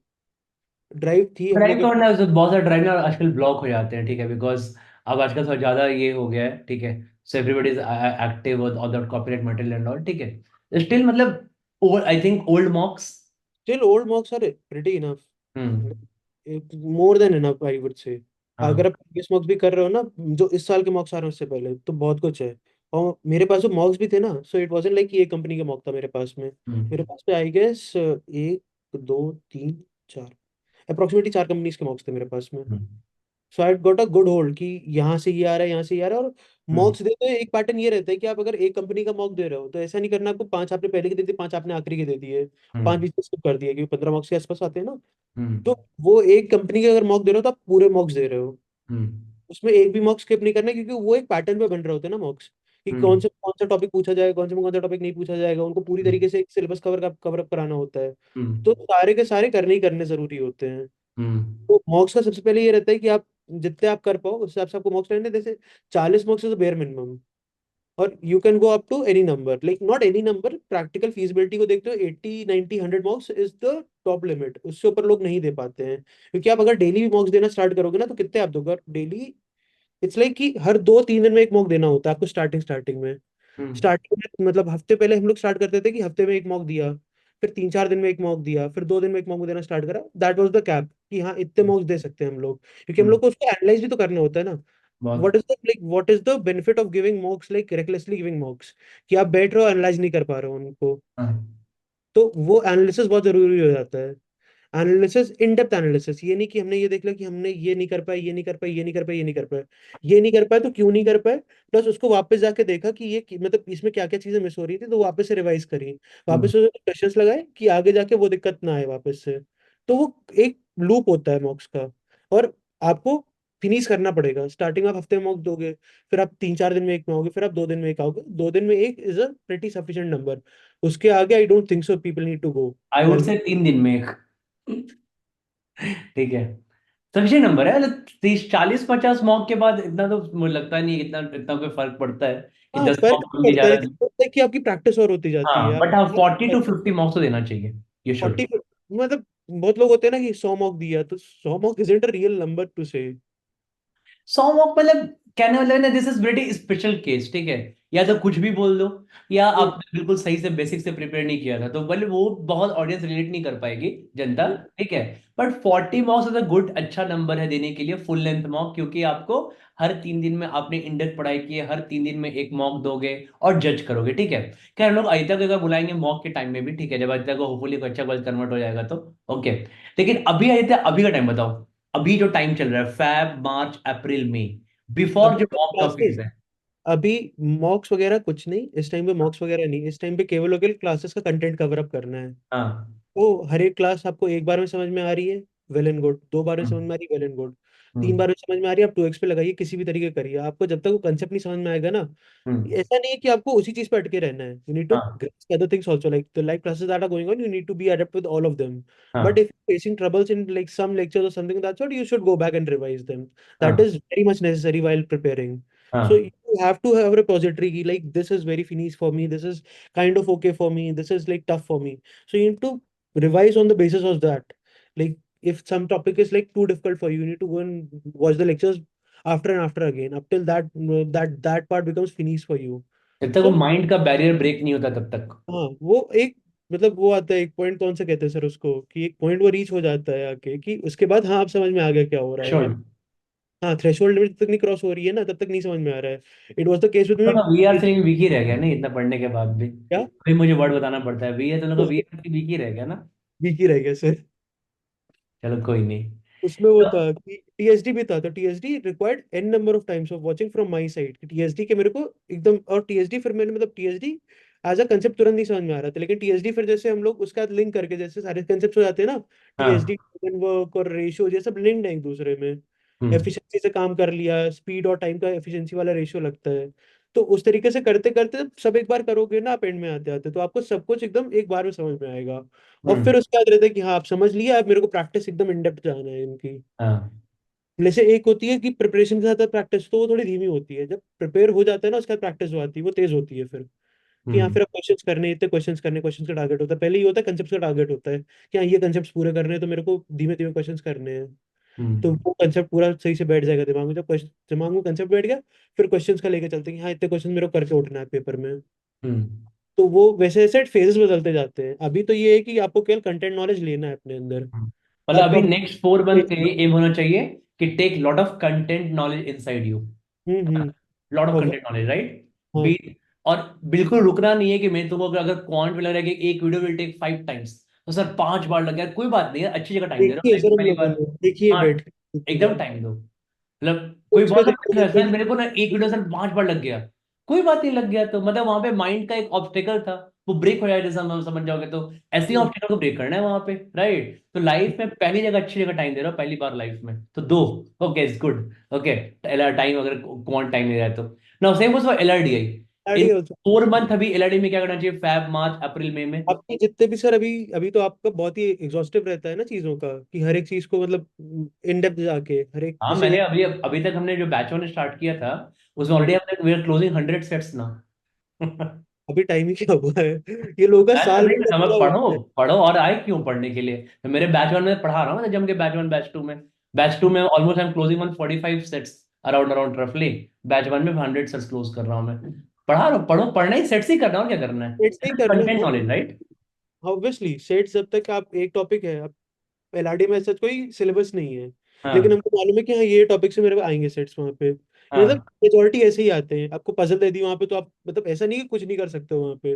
ड्राइव थी हम ड्राइव लोग तो के। ना बहुत सारे ड्राइव ना आजकल ब्लॉक हो जाते हैं। ठीक है, बिकॉज अब आजकल थोड़ा ज्यादा ये हो गया है। ठीक है, so everybody is active on that copyright material and all. ठीक है, स्टिल मतलब old, I think old mocks. Still old marks are pretty enough, hmm. More than enough I would say. अगर हाँ। आप प्रीवियस मॉक्स भी कर रहे हो ना, जो इस साल के मॉक्स आ रहे हैं उससे पहले, तो बहुत कुछ है। और मेरे पास जो मॉक्स भी थे ना, सो इट वाजंट लाइक ये कंपनी का मॉक था मेरे पास में। मेरे हम्म पास में आई गेस एक, दो, तीन, चार, अप्रोक्सीमेटली 4 कंपनीज के मॉक्स थे मेरे पास में। Hmm so I got a good hold कि यहाँ से ये आ रहा है, यहाँ से ये आ रहा है। और हम्म मॉक्स देते हैं, एक पैटर्न ये रहता है कि आप अगर एक कंपनी का मॉक दे रहे हो, तो ऐसा नहीं करना आपको 5 आपने पहले के दे दिए, 5 आपने आखिरी के दे दिए, 5 हम्म बीच में skip कर दिए, क्योंकि 15 मॉक्स के आसपास आते हैं ना। तो हम्म वो एक कंपनी के अगर मॉक दे रहे हो तो आप पूरे मॉक्स दे रहे हो। हम्म उसमें एक भी मॉक स्किप नहीं करना है, क्योंकि वो एक पैटर्न पे बन रहे होते हैं ना मॉक्स, कि हम्म। कौन सा टॉपिक पूछा जाएगा, कौन सा टॉपिक नहीं पूछा जाएगा, उनको पूरी हम्म। तरीके से एक सिलेबस कवर अप कराना होता है। तो हम्म। सारे के सारे करने ही करने जरूरी होते हैं। हम्म। तो मॉक्स का सबसे पहले ये रहता है कि आप जितने आप कर पाओ उस हिसाब से आपको मॉक्स लेने, जैसे 40 मॉक्स इज बेयर मिनिमम। और you can go up to any number, like not any number, practical feasibility को देखते हो 80 90 100 mocks is the top limit, उससे ऊपर लोग नहीं दे पाते हैं। क्योंकि आप अगर डेली भी मॉक्स देना स्टार्ट करोगे ना, तो कितने आप दोगे डेली? इट्स लाइक कि हर 2-3 दिन में एक मॉक देना होता है आपको स्टार्टिंग में। हम्म। स्टार्टिंग में मतलब हफ्ते पहले हम लोग स्टार्ट करते थे कि हफ्ते में एक मॉक दिया, फिर 3-4 दिन में एक मॉक दिया, फिर 2 दिन में एक मॉक देना स्टार्ट करा, दैट वाज द कैप कि हाँ इतने मॉक्स दे सकते हैं हम लोग, क्योंकि हम हम्म। लोग को उसको एनालाइज भी तो करना होता है ना। बहुत। What is the benefit of giving मॉक्स, like recklessly giving मॉक्स, कि आप बैठ रहे हो एनालाइज नहीं कर पा रहे हो उनको। हाँ। तो वो एनालिसिस बहुत जरूरी हो जाता है। एनालिसिस, इन डेप्थ एनालिसिस, ये नहीं कि हमने ये देख लिया कि हमने ये नहीं कर पाए, ये नहीं कर पाए, ये नहीं कर पाए, ये नहीं कर पाए, ये नहीं कर पाए तो क्यों नहीं कर पाए, प्लस उसको वापस जाके देखा कि मतलब इसमें क्या क्या चीजें मिस हो रही थी, तो वापस से रिवाइज करी, हम्म। वापस से क्वेश्चंस लगाए कि आगे जाके वो दिक्कत ना आए वापस से। तो वो एक लूप होता है मॉक्स का। और आपको फिनिश करना पड़ेगा। स्टार्टिंग में आप हफ्ते में मॉक दोगे, फिर आप 3-4 दिन में एक में आओगे, फिर आप 2 दिन में एक आओगे, 2 दिन में एक is a pretty sufficient number. उसके आगे I don't think so people need to go. I would say 3 दिन में एक। ठीक है। सफिशिएंट नंबर है, मतलब 30 40 50 मॉक के बाद इतना तो मुझे लगता नहीं है इतना इतना कोई फर्क पड़ता है कि हाँ 10 फर्क मॉक नहीं भी जा पड़ता है, रहा लेकिन है। होता है कि आपकी प्रैक्टिस और होती जाती है हाँ, आप। बट हाँ 40 to 50 मॉक्स तो देना चाहिए। ये शुड। 40, मतलब बहुत लोग होते हैं ना कि 100 मॉक दिया, तो 100 mock isn't a real number two से। 100 मॉक मतलब कहने वाला है ना, this is very special case, ठीक है। या तो कुछ भी बोल दो, या आपने बिल्कुल सही से बेसिक से प्रिपेयर नहीं किया था, तो मतलब वो बहुत ऑडियंस रिलेट नहीं कर पाएगी जनता। ठीक है। But 40 mocks is a good, अच्छा नंबर है देने के लिए फुल लेंथ मॉक, क्योंकि आपको हर 3 दिन में आपने इंडेक्स पढ़ाई की है, हर 3 दिन में एक मॉक दोगे और जज करोगे, ठीक है। क्या हम लोग अयोध्या को अगर बुलाएंगे मॉक के टाइम में भी, ठीक है, जब अयोध्या को होपफुली अच्छा कॉलेज कन्वर्ट हो जाएगा तो ओके। लेकिन अभी अयोध्या, अभी का टाइम बताओ। अभी जो टाइम चल रहा है फैब मार्च अप्रैल मई, बिफोर अभी जो तो मॉक कब फेज क्लासेस, है। अभी मॉक्स वगैरह कुछ नहीं, इस टाइम पे मॉक्स वगैरह नहीं, इस टाइम पे केवल और केवल क्लासेस का कंटेंट कवर अप करना है। हाँ। तो हर एक क्लास आपको एक बार में समझ में आ रही है, वेल एंड गुड। 2 बार में समझ हम्म। में आ रही है, वेल एंड गुड। तीन हम्म। बार में समझ में आ रही है, आप 2x पे लगाइए, किसी भी तरीके करिए, आपको जब तक वो कंसेप्ट नहीं समझ में आएगा ना, हम्म। ऐसा नहीं है कि आपको उसी चीज पे अटके रहना है। यू नीड टू हाँ। Grasp other things also, like the live classes that are going on, you need to be adept with all of them. But हाँ। If facing troubles in like some lectures or something that's what, you should go back and revise them. That हाँ। Is very much necessary while preparing. So हाँ। you have to have a repository ki, like this is very finished for me, this is kind of okay for me, this is like tough for me. So you need to revise on the basis of that. Like if some topic is like too difficult for you, you need to go and watch the lectures after and after again, up till that part becomes finished for you. जब तक वो So माइंड का बैरियर ब्रेक नहीं होता तब तक। हाँ वो एक, मतलब वो आता है एक पॉइंट, कौन सा कहते हैं सर उसको, कि एक पॉइंट वो रीच हो जाता है आके, कि उसके बाद हाँ आप समझ में आ गया क्या हो रहा है आप। श्योर। हाँ थ्रेशोल्ड लिमिट तक नहीं क्रॉस हो रही है ना, तब तक नहीं समझ में आ रहा है। It was the case with तो मी। वी आर से वीक ही रह गया नहीं, इतना पढ़ने के बाद भी क्या? अभी मुझे वर्ड बताना पड़ता है, वी है तो वी आर वीक ही रह गया ना। वीक ही रह गया सर। चलो कोई नहीं। उसमें वो तो था कि टीएसडी भी था, तो TSD required an number of times of watching from my side, कि टीएसडी के मेरे को एकदम, और टीएसडी फिर मैंने मतलब टीएसडी एज अ कंसेप्ट तुरंत नहीं समझ में आ रहा था, लेकिन टीएसडी फिर जैसे हम लोग उसके साथ लिंक करके जैसे सारे कंसेप्ट हो जाते हैं ना, टीएसडी हाँ। वर्क और रेशियो ये सब लिंक्ड है एक दूसरे में। हम्म। एफिशिएंसी से काम कर लिया, स्पीड और टाइम का एफिशिएंसी वाला रेशियो लगता है। तो उस तरीके से करते करते जब सब एक बार करोगे ना आप एंड में आते आते, तो आपको सब कुछ एकदम एक बार में समझ में आएगा। और हम्म। फिर उसके बाद रहता है कि हाँ आप समझ लिया, अब मेरे को प्रैक्टिस एकदम इन डेप्थ जाना है इनकी। हाँ। जैसे एक होती है कि प्रिपरेशन के साथ प्रैक्टिस, तो वो थोड़ी धीमी होती है, जब प्रिपेयर हो जाता है ना उसके बाद प्रैक्टिस जो आती है वो तेज होती है फिर। कि हाँ हम्म। फिर क्वेश्चंस करने, इतने क्वेश्चंस करने, क्वेश्चंस का टारगेट होता है, पहले ये होता है कंसेप्ट का टारगेट होता है कि हाँ ये कंसेप्ट पूरे करने हैं, तो मेरे को धीमे धीमे क्वेश्चंस करने हैं। तो हम्म। वो कंसेप्ट पूरा सही से बैठ जाएगा दिमाग में, जब दिमाग में कंसेप्ट बैठ गया, फिर क्वेश्चंस का लेके चलते हैं कि हाँ इतने क्वेश्चन मेरे को करके उठना है पेपर में। हम्म। तो वो वैसे वैसे फेजेस बदलते जाते हैं। अभी तो ये है कि आपको केवल कंटेंट नॉलेज लेना है अपने अंदर। मतलब आपको अभी नेक्स्ट 4 मंथ के लिए एम होना चाहिए कि take lot of content knowledge inside you. Hmm. Lot of और कंटेंट नॉलेज, राइट। हाँ बी। और बिल्कुल रुकना नहीं है कि मैं तुमको अगर क्वांट में लग रहा है कि एक वीडियो विल टेक 5 टाइम्स, तो सर 5 बार लग गया, कोई बात नहीं है, अच्छी जगह टाइम दे रहा हूँ, देखिए लाइफ में सर हम पहली लोगों बार। ने देखिए हाँ। बैठ के देखिए, एकदम टाइम दो, मतलब कोई सोच के बहुत देखिए सर भाई। मेरे को ना एक वीडियो सर 5 बार लग गया, कोई बात नहीं, लग गया तो मतलब वहां पे माइंड का एक ऑब्स्टेकल था, वो ब्रेक हो जाएगा, जैसा समझ जाओगे तो ऐसे ही ऑब्स्टेकल को ब्रेक करना है वहां पे, राइट। तो लाइफ में पहली जगह अच्छी जगह टाइम दे रहा हो, पहली बार लाइफ में तो दो। Okay it's good. Okay. Time अगर क्वांट टाइम ले रहा है तो ना, same was for LRDI. In LRD also। 4 month अभी एलआरडी में क्या करना चाहिए, फैब मार्च अप्रैल मई में? आपके जितने भी सर, अभी अभी तो आपका बहुत ही एग्जॉस्टिव रहता है ना चीजों का, कि हर एक चीज को मतलब इन डेप्थ जाके हर एक, हाँ, जैसे मैंने एक अभी अभी तक हमने जो बैच वन स्टार्ट किया था उसमें ऑलरेडी हम्म, हमने वी आर क्लोजिंग 100 सेट्स ना। अभी टाइम ही क्या हुआ है। ये लोगों का मैं साल अभी भर का समय पूरा पढ़ो होता है। पढ़ो और आए क्यों पढ़ने के लिए? तो मेरे बैच वन में पढ़ा रहा हूँ ना, जम के बैच वन बैच टू में। बैच टू में almost I am closing on 45 sets, around around रफली। बैच वन में 100 सेट्स क्लोज कर रहा हूँ मैं। पढ़ा रहा हूँ, पढ़ो, पढ़ना ही सेट्स ही करना है, और क्या करना है? सेट्स नहीं करना कंटेंट है, नॉलेज, राइट? ऑब्वियसली सेट्स जब तक आप एक टॉपिक है, LRD में ऐसा कोई सिलेबस नहीं है, लेकिन हाँ हमको मालूम है कि हाँ ये टॉपिक से मेरे को आएंगे सेट्स वहाँ पे। मतलब हाँ। मेजोरिटी ऐसे ही आते हैं, आपको पजल दे दी वहाँ पे तो आप मतलब ऐसा नहीं कि कुछ नहीं कर सकते हो वहाँ पे,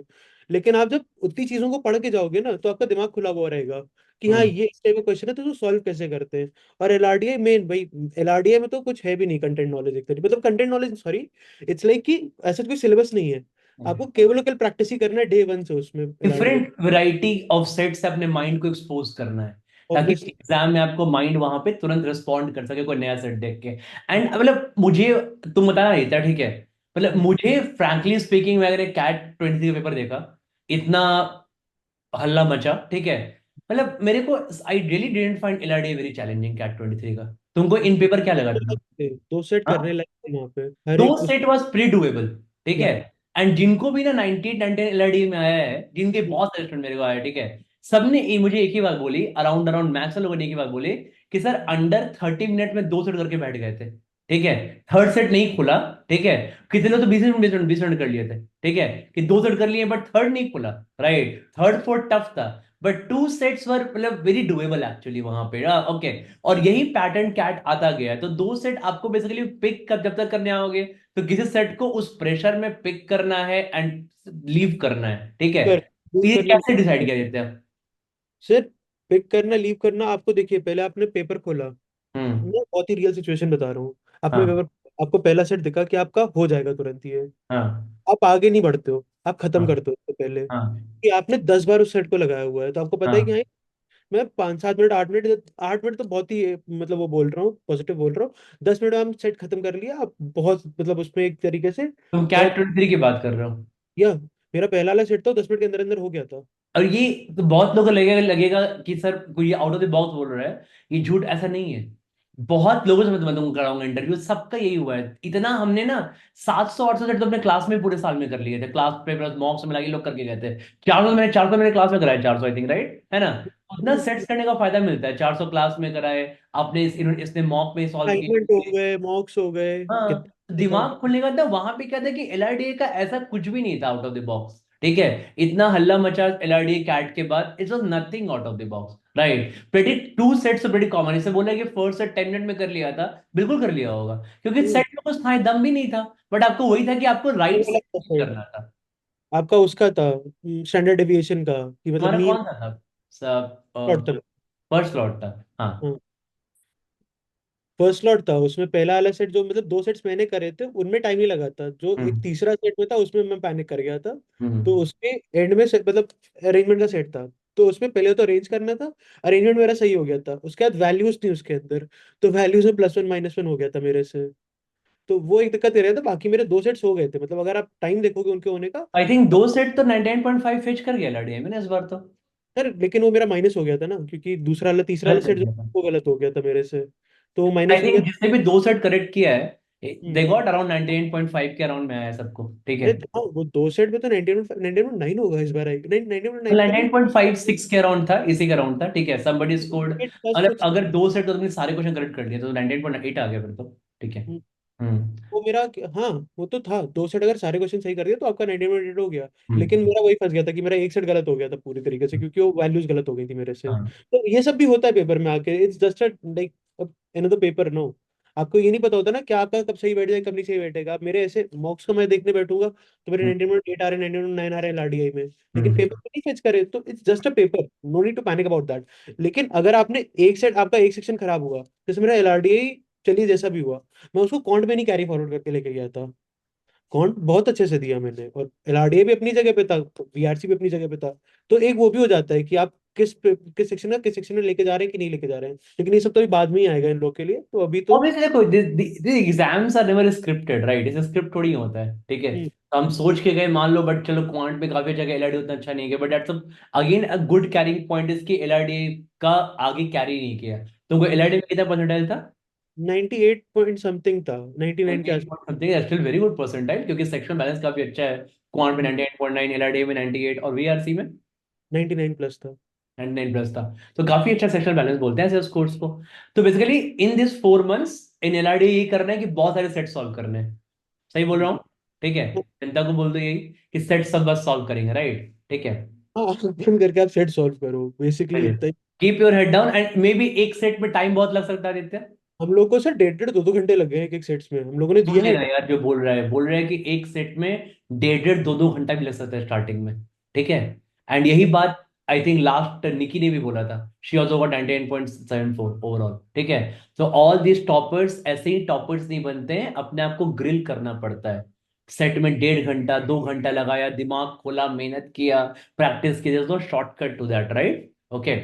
लेकिन आप जब उतनी चीजों को पढ़ के जाओगे ना तो आपका दिमाग खुला हुआ रहेगा कि हाँ हम्म। ये इस टाइप का क्वेश्चन है तो सॉल्व कैसे करते हैं। और LRDI मेन भाई, LRDI में तो कुछ है भी नहीं कंटेंट नॉलेज, एक तरीके मतलब content knowledge sorry, it's like कि ऐसा कोई सिलेबस नहीं है, आपको केवल और केवल प्रैक्टिस ही करना है डे वन से उसमें LRDI। Different variety of set से अपने माइंड को एक्सपोज करना है, ताकि ऑब्वियसली। एग्जाम में आपको माइंड वहां पे तुरंत रिस्पॉन्ड कर सके कोई नया सेट देख के। एंड मतलब मुझे, तुम बता रही था ठीक है, मतलब मुझे फ्रैंकली स्पीकिंग, मैं अगर कैट 23 का पेपर देखा, इतना हल्ला मचा, ठीक है। मतलब मेरे को, I really didn't find LRD very challenging CAT 23 का। तुमको इन पेपर क्या लगा था? दो सेट हाँ, करने लगे वहां पे हर दो एक उस। सेट वाज प्री डुएबल, ठीक है। या एंड जिनको भी ना 19 10 एलआरडी में आया है, जिनके बहुत सारे स्टूडेंट मेरे को आया, ठीक है, सबने मुझे एक ही बात बोली, अराउंड अराउंड मैक्स लोगों ने एक ही बात बोली, कि सर अंडर 30 मिनट में 2 सेट करके बैठ गए थे, ठीक है। थर्ड सेट नहीं खुला, ठीक है। कितने लोग तो 20 मिनट 20 मिनट कर लिए थे, ठीक है, कि 2 सेट कर लिए बट थर्ड नहीं खुला, राइट। थर्ड फोर्थ टफ था, बट 2 सेट्स वर मतलब वेरी डुएबल एक्चुअली वहां पे, ओके। और यही पैटर्न कैट आता गया है, तो 2 सेट आपको बेसिकली पिक कर जब तक करने आओगे, तो किसी सेट को उस प्रेशर में पिक करना है एंड लीव करना है, ठीक है। कर लीव तो ये करना, कैसे डिसाइड किया जाता है? सिर्फ पिक करना लीव करना। आपको देखिए, पहले आपने पेपर खोला, हम्म। मैं बहुत ही रियल सिचुएशन बता रहा हूँ। आपने हाँ पेपर, आपको पहला सेट दिखा कि आपका हो जाएगा तुरंत ही है, हाँ आप आगे नहीं बढ़ते हो, आप खत्म हाँ करते हो उससे पहले हाँ कि आपने 10 बार उस सेट को लगाया हुआ है, तो आपको पता है कि हाँ हाँ। मैं 5 7 मिनट 8 मिनट, 8 मिनट तो बहुत ही मतलब वो बोल रहा हूँ, पॉजिटिव बोल रहा हूँ, 10 मिनट में हम सेट खत्म कर लिया, आप बहुत मतलब उसमें एक तरीके से तुम कैट बहुत। 23 की बात कर रहे हो? या मेरा पहला वाला सेट तो 10 मिनट के अंदर अंदर हो गया था। और ये तो बहुत लोगों को लगेगा लगेगा कि सर कोई ये आउट ऑफ द बॉक्स बोल रहा है, ये झूठ, ऐसा नहीं है। बहुत लोगों से मैं तुमको कराऊंगा इंटरव्यू, सबका यही हुआ है। इतना हमने ना 700 800 सेट तो अपने क्लास में पूरे साल में कर लिए थे, क्लास पे प्लस मॉक्स में लगे लोग करके गए थे। 400 मैंने क्लास में कराया, 400 आई थिंक, राइट है ना? उतना सेट्स करने का फायदा मिलता है, 400 क्लास में कराए, आपने इसने मॉक में सॉल्व असाइनमेंट हो किए। गए, मॉक्स हो गए, हाँ, कितना था। दिमाग खुलने का था वहां पे, क्या था कि एलआरडीए का ऐसा कुछ भी नहीं था आउट ऑफ द बॉक्स, ठीक है। इतना हल्ला मचा एलआरडीए कैट के बाद, it was nothing out of the box, right. Predict 2 sets predict common, इसे बोला कि फर्स्ट सेट 10 मिनट में कर लिया था, बिल्कुल कर लिया होगा, क्योंकि हम्म, सेट में कुछ था, दम भी नहीं था। बट आपको वही था कि आपको वो राइट वाला सेट था सेट, करना था। आपका उसका था स्टैंडर्ड डेविएशन का, कि मतलब तुम्हारा मीन कौन सा था सब? प्लॉट था। फर्स्ट स्लॉट था, हाँ। हाँ, फर्स्ट स्लॉट था उसमें, पहला वाला सेट जो मतलब 2 सेट्स मैंने करे थे उनमें टाइम नहीं लगा था, जो एक हम्म तीसरा सेट में था उसमें मैं पैनिक कर गया था। तो हम्म। उसमें एंड में मतलब अरेंजमेंट का सेट था, तो उसमें पहले तो अरेंज करना था, अरेंजमेंट मेरा सही हो गया था, उसके बाद वैल्यूज थी उसके अंदर, तो वैल्यूज में +1 -1 हो गया था मेरे से। तो वो एक दिक्कत ये रहा था, बाकी मेरे 2 सेट्स हो गए थे, मतलब अगर आप टाइम देखोगे उनके होने का। आई थिंक 2 सेट तो 99.5 फेच कर गया एलआरडीए में ना इस बार तो। सर लेकिन वो मेरा माइनस हो गया था ना, क्योंकि दूसरा वाला तीसरा वाला गलत कर सेट जो दिया था। वो गलत हो गया था मेरे से, तो वो आई माइनस हो गया। थिंक जिसने भी 2 सेट करेक्ट किया है, हम्म, दे गॉट अराउंड 98.5 के अराउंड में आया है सबको, ठीक है। अरे हाँ, वो 2 सेट में तो 91 9 होगा इस बार, आई नहीं 91 9 तो नहीं। 99.56 के अराउंड था, इसी के अराउंड था, ठीक है। समबडी स्कोर्ड, प्लस अगर कुछ था। अगर 2 सेट तो तुमने सारे क्वेश्चन करेक्ट कर दिए तो 99.8 आ गया फिर तो, ठीक है। हम्म, हम्म वो मेरा हाँ, वो तो था 2 सेट अगर सारे क्वेश्चन सही कर दिए तो आपका 91 हो गया। लेकिन हम्म। मेरा वही फंस गया था कि मेरा एक सेट गलत हो गया था पूरी तरीके से, क्योंकि वो वैल्यूज गलत हो गई थी मेरे से। हाँ। तो ये सब भी होता है पेपर में आके, it's just like another paper, no. आपको ये नहीं पता होता ना क्या आपका कब सही बैठ जाए कब नहीं सही बैठेगा। आप मेरे ऐसे मॉक्स का मैं देखने बैठूंगा तो मेरे हम्म 91 8 आ रहे हैं, 91 9 आ रहे हैं LRDI में, लेकिन हम्म। पेपर में नहीं फेच करे, तो it's just a paper, no need to panic about that. लेकिन अगर आपने एक सेट, आपका एक सेक्शन खराब हुआ, जैसे मेरा LRDI, चलिए जैसा भी हुआ, मैं उसको कॉन्ट में नहीं कैरी फॉरवर्ड करके लेके गया था, कॉन्ट बहुत अच्छे से दिया मैंने, और LRDA भी अपनी जगह पे था, VRC भी अपनी जगह पे था। तो एक वो भी हो जाता है कि आप किस सेक्शन का किस सेक्शन में लेके जा रहे हैं कि नहीं लेके जा रहे हैं, लेकिन ये सब तो अभी बाद में ही आएगा इन लोग के लिए, तो अभी तो। ऑब्वियसली देखो, exams are never scripted, right? इसे स्क्रिप्ट थोड़ी होता है, ठीक है। हम्म, तो हम सोच के गए मान लो, बट चलो क्वांट में काफी जगह एलआरडी उतना अच्छा नहीं किया, but that's again a good carrying point is कि एलआरडी का आगे कैरी नहीं किया। तुमको एलआरडी में कितना परसेंटाइल था? 98 पॉइंट समथिंग था, 99 के 98 आसपास। Point something, still very good percentile, क्योंकि सेक्शन बैलेंस काफी अच्छा है। क्वांट में 98.9, एलआरडी में 98 और वीआरसी में 99 प्लस था। 99 प्लस था। तो काफी अच्छा सेक्शनल बैलेंस बोलते हैं ऐसे कोर्स को। तो basically in this 4 months in LRD ये करना है कि बहुत सारे सेट सॉल्व करने हैं। सही बोल रहा हूँ? ठीक है। तो जनता को बोल दो यही कि सेट सब बस सॉल्व करेंगे, राइट? ठीक है। हाँ, आंदोलन करके आप सेट सॉल्व करो, बेसिकली इतना ही। Keep your head down, and maybe एक सेट में टाइम बहुत लग सकता है आदित्य। हम लोग को सर 1.5 2 घंटे लग गए हैं एक एक सेट्स में, हम लोगों ने सुन दिया है। लेना यार, जो बोल रहे हैं कि एक सेट में 1.5 1.5 2 2 घंटा भी लग सकता है स्टार्टिंग में। ठीक है। एंड यही बात आई थिंक लास्ट निकी ने भी बोला था। She also got 99.74 overall. ठीक है। तो ऑल दिस टॉपर्स ऐसे ही टॉपर्स नहीं बनते हैं, अपने आप को ग्रिल करना पड़ता है। सेट में 1.5 घंटा 2 घंटा लगाया, दिमाग खोला, मेहनत किया, प्रैक्टिस की, no shortcut to that, right? Okay.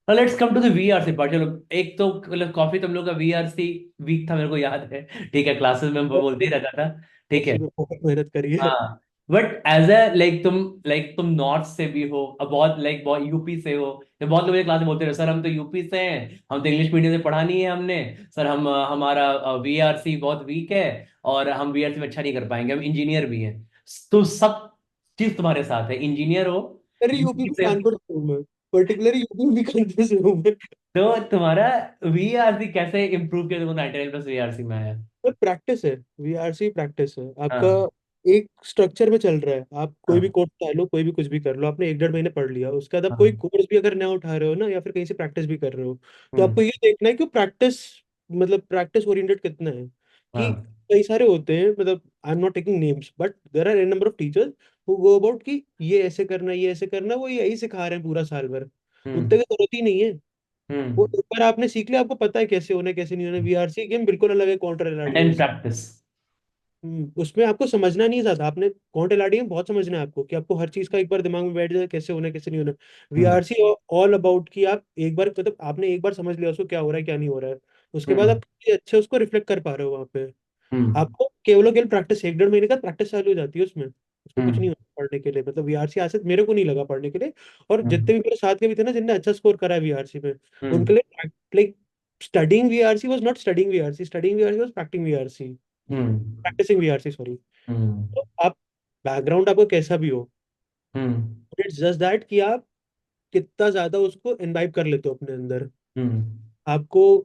Let's come to the VRC part. चलो, एक तो मतलब काफी तुम लोग का वीआरसी वीक था, मेरे को याद है। ठीक है, क्लासेस में बोलते ही रहता था। ठीक है। इसी में बहुत मेहनत करी है। हाँ। बट एज ए लाइक तुम नॉर्थ से भी हो, अब बहुत लाइक बहुत यूपी से हो। तो बहुत लोग क्लास में बोलते रहे, सर हम तो यूपी से हैं, हम तो इंग्लिश मीडियम से पढ़ा नहीं है हमने। सर हम हमारा वीआरसी बहुत वीक है, और हम वीआरसी में अच्छा नहीं कर पाएंगे, हम इंजीनियर भी हैं। तो सब चीज तुम्हारे साथ है, इंजीनियर हो, अरे यूपी यूपी भी से। कानपुर से हूँ मैं, पर्टिकुलरली यूपी भी कानपुर से हूँ मैं। तो तुम्हारा वीआरसी कैसे इंप्रूव किया, तुमको 99 प्लस वीआरसी में आया? पर प्रैक्टिस है, वीआरसी प्रैक्टिस है आपका। हाँ। एक स्ट्रक्चर में चल रहा है, आप कोई भी हाँ। कोर्स उठा लो, कोई भी कुछ भी कर लो, आपने 1 1.5 महीने पढ़ लिया, उसके बाद आप कोई हाँ। कोर्स भी अगर नया उठा रहे हो ना, या फिर कहीं से प्रैक्टिस भी कर रहे हो, तो आपको हम्म। ये देखना है कि प्रैक्टिस, मतलब प्रैक्टिस ओरिएंटेड कितना है। कि हाँ। कई सारे होते हैं, मतलब I am not taking names, but there are an number of teachers who go about कि ये ऐसे करना, ये ऐसे करना, वो यही सिखा रहे हैं पूरा साल भर, हम्म। उतने की जरूरत ही नहीं है। वो हम्म। एक बार आपने सीख लिया, आपको पता है कैसे होना है कैसे नहीं होना। वीआरसी गेम बिल्कुल अलग है काउंटर एंड एलाडियंस। प्रैक्टिस। उसमें आपको समझना नहीं है ज्यादा, आपने काउंटर एलाडियंस बहुत समझना है आपको, कि आपको हर चीज का एक बार दिमाग में बैठ जाए कैसे होना है कैसे नहीं होना। हम्म। वीआरसी ऑल अबाउट कि आप एक बार, मतलब आपने एक बार समझ लिया उसको क्या हो रहा है क्या नहीं हो रहा है, उसके बाद हम्म। आप काफी अच्छे उसको रिफ्लेक्ट कर पा रहे हो वहां पे। हम्म। आपको केवल और केवल प्रैक्टिस, 1 1.5 महीने का प्रैक्टिस चालू हो जाती है उसमें। उसमें कुछ नहीं हम्म। होता पढ़ने के लिए, मतलब वीआरसी आज से मेरे को नहीं लगा पढ़ने के लिए। और हम्म। जितने भी मेरे साथ के भी थे ना जिनने अच्छा स्कोर करा है वीआरसी में, उनके हम्म। लिए like studying VRC was not studying VRC, studying VRC was practising VRC, hmm. Practising VRC, sorry. Hmm. तो आप, बैकग्राउंड आपको कैसा भी हो, हम्म। इट्स जस्ट दैट कि आप कितना ज्यादा उसको इनवाइब कर लेते हो अपने अंदर। हम्म। आपको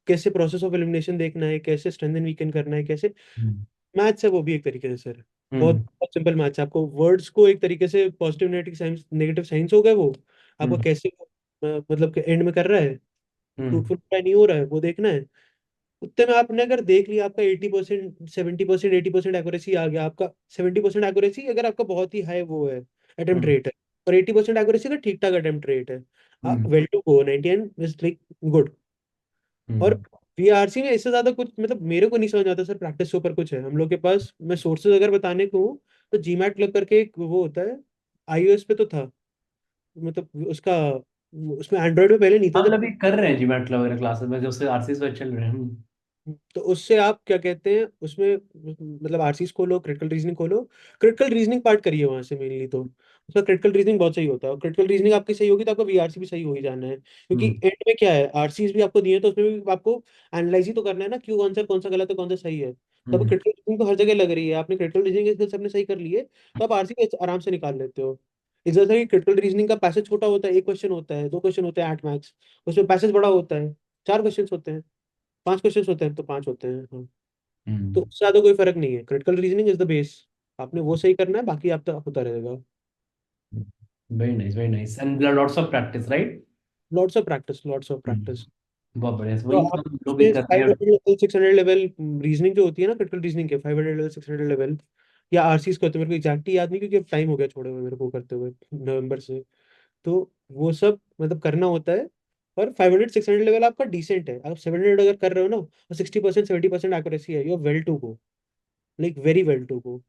कैसे प्रोसेस ऑफ एलिमिनेशन देखना है, कैसे स्ट्रेंथ एंड वीकन करना है, कैसे हम्म। मैथ्स है वो भी एक तरीके से सर। बहुत हम्म। बहुत सिंपल मैथ्स है, आपको वर्ड्स को एक तरीके से positive negative science, negative science हो गए वो, आपको हम्म। कैसे मतलब एंड में कर रहा है, हम्म। फ्रूटफुल नहीं हो रहा है वो देखना है। उतने में आपने अगर देख लिया, आपका 80% 70% 80% एक्यूरेसी आ गया, आपका 70% एक्यूरेसी अगर आपका बहुत ही हाई वो है, अटेम्प्ट हम्म। रेट है, और 80% एक्यूरेसी का ठीक ठाक अटेम्प्ट रेट है, hmm. Well to go, 99 is like good. और हम्म। वीआरसी में इससे ज्यादा कुछ, मतलब मेरे को नहीं समझ आता सर, प्रैक्टिस के ऊपर कुछ है हम लोग के पास। मैं सोर्सेज अगर बताने को हूँ, तो जीमैट क्लब करके एक वो होता है, iOS पे तो था, मतलब उसका, उसमें एंड्रॉइड में पहले नहीं था हाँ, जब। मतलब ये कर रहे हैं जी मैट वगैरह क्लासेस में, जो उससे आरसीएस पे चल रहे हैं। तो उससे आप क्या कहते हैं उसमें, मतलब आरसीज खोलो, क्रिटिकल रीजनिंग खोलो, क्रिटिकल रीजनिंग पार्ट करिए वहां से मेनली। तो उसका क्रिटिकल रीजनिंग बहुत सही होता है, और क्रिटिकल रीजनिंग आपकी सही होगी तो आपका वीआरसी भी सही हो ही जाना है, क्योंकि हम्म। एंड में क्या है, आरसीज भी आपको दिए हैं तो उसमें भी आपको एनालाइज ही तो करना है ना, क्यों आंसर कौन सा गलत है कौन सा सही है। तो अब हम्म। क्रिटिकल रीजनिंग तो हर जगह लग रही है, आपने क्रिटिकल रीजनिंग स्किल्स अपने सही कर लिए, तो आप आरसी आराम से निकाल लेते हो। इस वजह से क्रिटिकल रीजनिंग का पैसेज छोटा होता है, एक क्वेश्चन होता है, दो क्वेश्चन होते हैं एट मैक्स, उसमें पैसेज बड़ा होता है, चार क्वेश्चन होते हैं, पांच क्वेश्चन होते हैं तो पांच होते हैं, हाँ। तो हम्म। उससे ज्यादा कोई फर्क नहीं है, critical reasoning is the base, आपने वो सही करना है, बाकी आप तो होता रहेगा। Very nice and lots of practice, right? Lots of practice, lots of practice. बहुत बढ़िया, तो वही आप तो हम लोग भी उसमें कर रहे फाइव हैं। हंड्रेड लेवल 600 लेवल रीजनिंग जो होती है ना, क्रिटिकल रीजनिंग के 500 लेवल 600 लेवल, या आरसीज को होते हैं, मेरे को एग्जैक्टली याद नहीं, क्योंकि अब टाइम हो गया छोड़े हुए मेरे को करते हुए, नवंबर से। तो वो सब मतलब करना होता है। और 500 600 लेवल आपका डिसेंट है, आप 700 अगर कर रहे हो ना, और 60% 70% एक्यूरेसी है, you are well to go, like very well to go.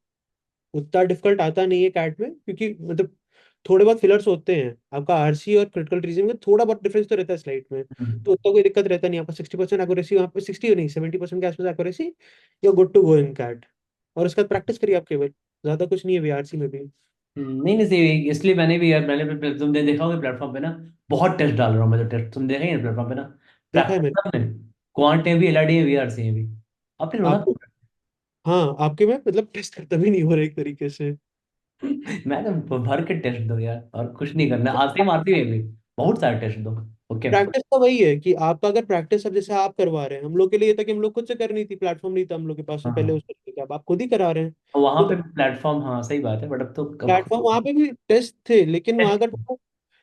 उतना डिफिकल्ट आता नहीं है कैट में, क्योंकि मतलब थोड़े बहुत फिलर्स होते हैं, आपका आरसी और क्रिटिकल रीजनिंग में थोड़ा बहुत डिफरेंस तो रहता है स्लाइड में, तो उतना कोई दिक्कत रहता नहीं। आपका 60% एक्यूरेसी, वहाँ पे 60 नहीं 70% के आसपास accuracy, you good to go in CAT. और उसका प्रैक्टिस करिए आप केवल। ज्यादा कुछ नहीं है वीआरसी में भी। नहीं नहीं सही, इसलिए मैंने भी यार, मैंने भी तुमने देखा होगा प्लेटफॉर्म पे ना, बहुत टेस्ट डाल रहा हूँ मैं तो। टेस्ट तुम देखे हैं प्लेटफॉर्म पे ना, देखा है प्रैक्टिस मैंने। सब में, क्वांट है भी, एलआरडी है, वीआरसी है भी। आपने रोना आपको, हाँ आपके में मतलब टेस्ट खत्म ही नहीं हो रहा एक तरीके से। मैं तो भर के टेस्ट दो यार, और कुछ नहीं करना, आज से मारती है भी, बहुत सारे टेस्ट दो। ओके। प्रैक्टिस तो वही है कि आपका अगर प्रैक्टिस अब जैसे आप करवा रहे हैं, हम लोग के लिए ये था कि हम लोग खुद से करनी थी, प्लेटफॉर्म नहीं था हम लोग के पास तो पहले हाँ, उस तरीके का, अब आप खुद ही करा रहे हैं। वहां तो पे प्लेटफॉर्म, हाँ सही बात है, बट अब तो कब। प्लेटफॉर्म वहां पे भी टेस्ट थे, लेकिन वहां का,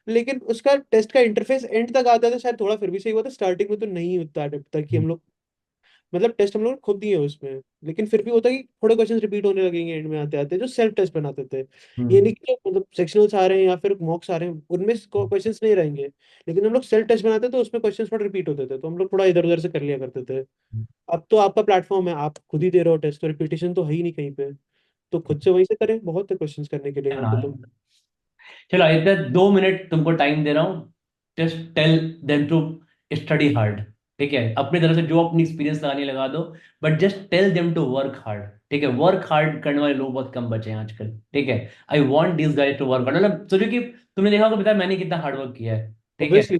लेकिन उसका टेस्ट का इंटरफेस एंड तक आता था, शायद थोड़ा फिर भी सही हुआ था, स्टार्टिंग में तो नहीं होता जब तक कि हम लोग, मतलब टेस्ट हम लोग खुद दिए उसमें, लेकिन फिर भी होता है कि थोड़े क्वेश्चंस रिपीट होने लगेंगे एंड में आते आते, जो सेल्फ टेस्ट बनाते थे। ये हम्म। नहीं कि जो मतलब सेक्शनल्स आ रहे हैं या फिर मॉक्स आ रहे हैं उनमें क्वेश्चंस नहीं रहेंगे, लेकिन हम लोग सेल्फ टेस्ट बनाते थे तो उसमें क्वेश्चंस थोड़ा रिपीट होते थे, तो हम लोग थोड़ा इधर उधर से कर लिया करते थे। अब तो आपका प्लेटफॉर्म है, आप खुद ही दे रहे हो टेस्ट, तो रिपीटेशन तो है ही नहीं कहीं पे, तो खुद से वहीं से करें, बहुत है क्वेश्चंस करने के लिए यहाँ पे तो। चलो आदित्य, 2 मिनट तुमको टाइम दे रहा हूँ, just tell them to study hard. ठीक है, अपनी तरफ से जो अपनी एक्सपीरियंस लगाने लगा दो, but just tell them to work hard. ठीक है, वर्क हार्ड करने वाले लोग बहुत कम बचे हैं आजकल। ठीक है, I want this guys to work hard. मतलब सोचो कि तुमने देखा होगा, बताया मैंने कितना हार्ड वर्क किया है। ठीक है, ऑब्वियसली,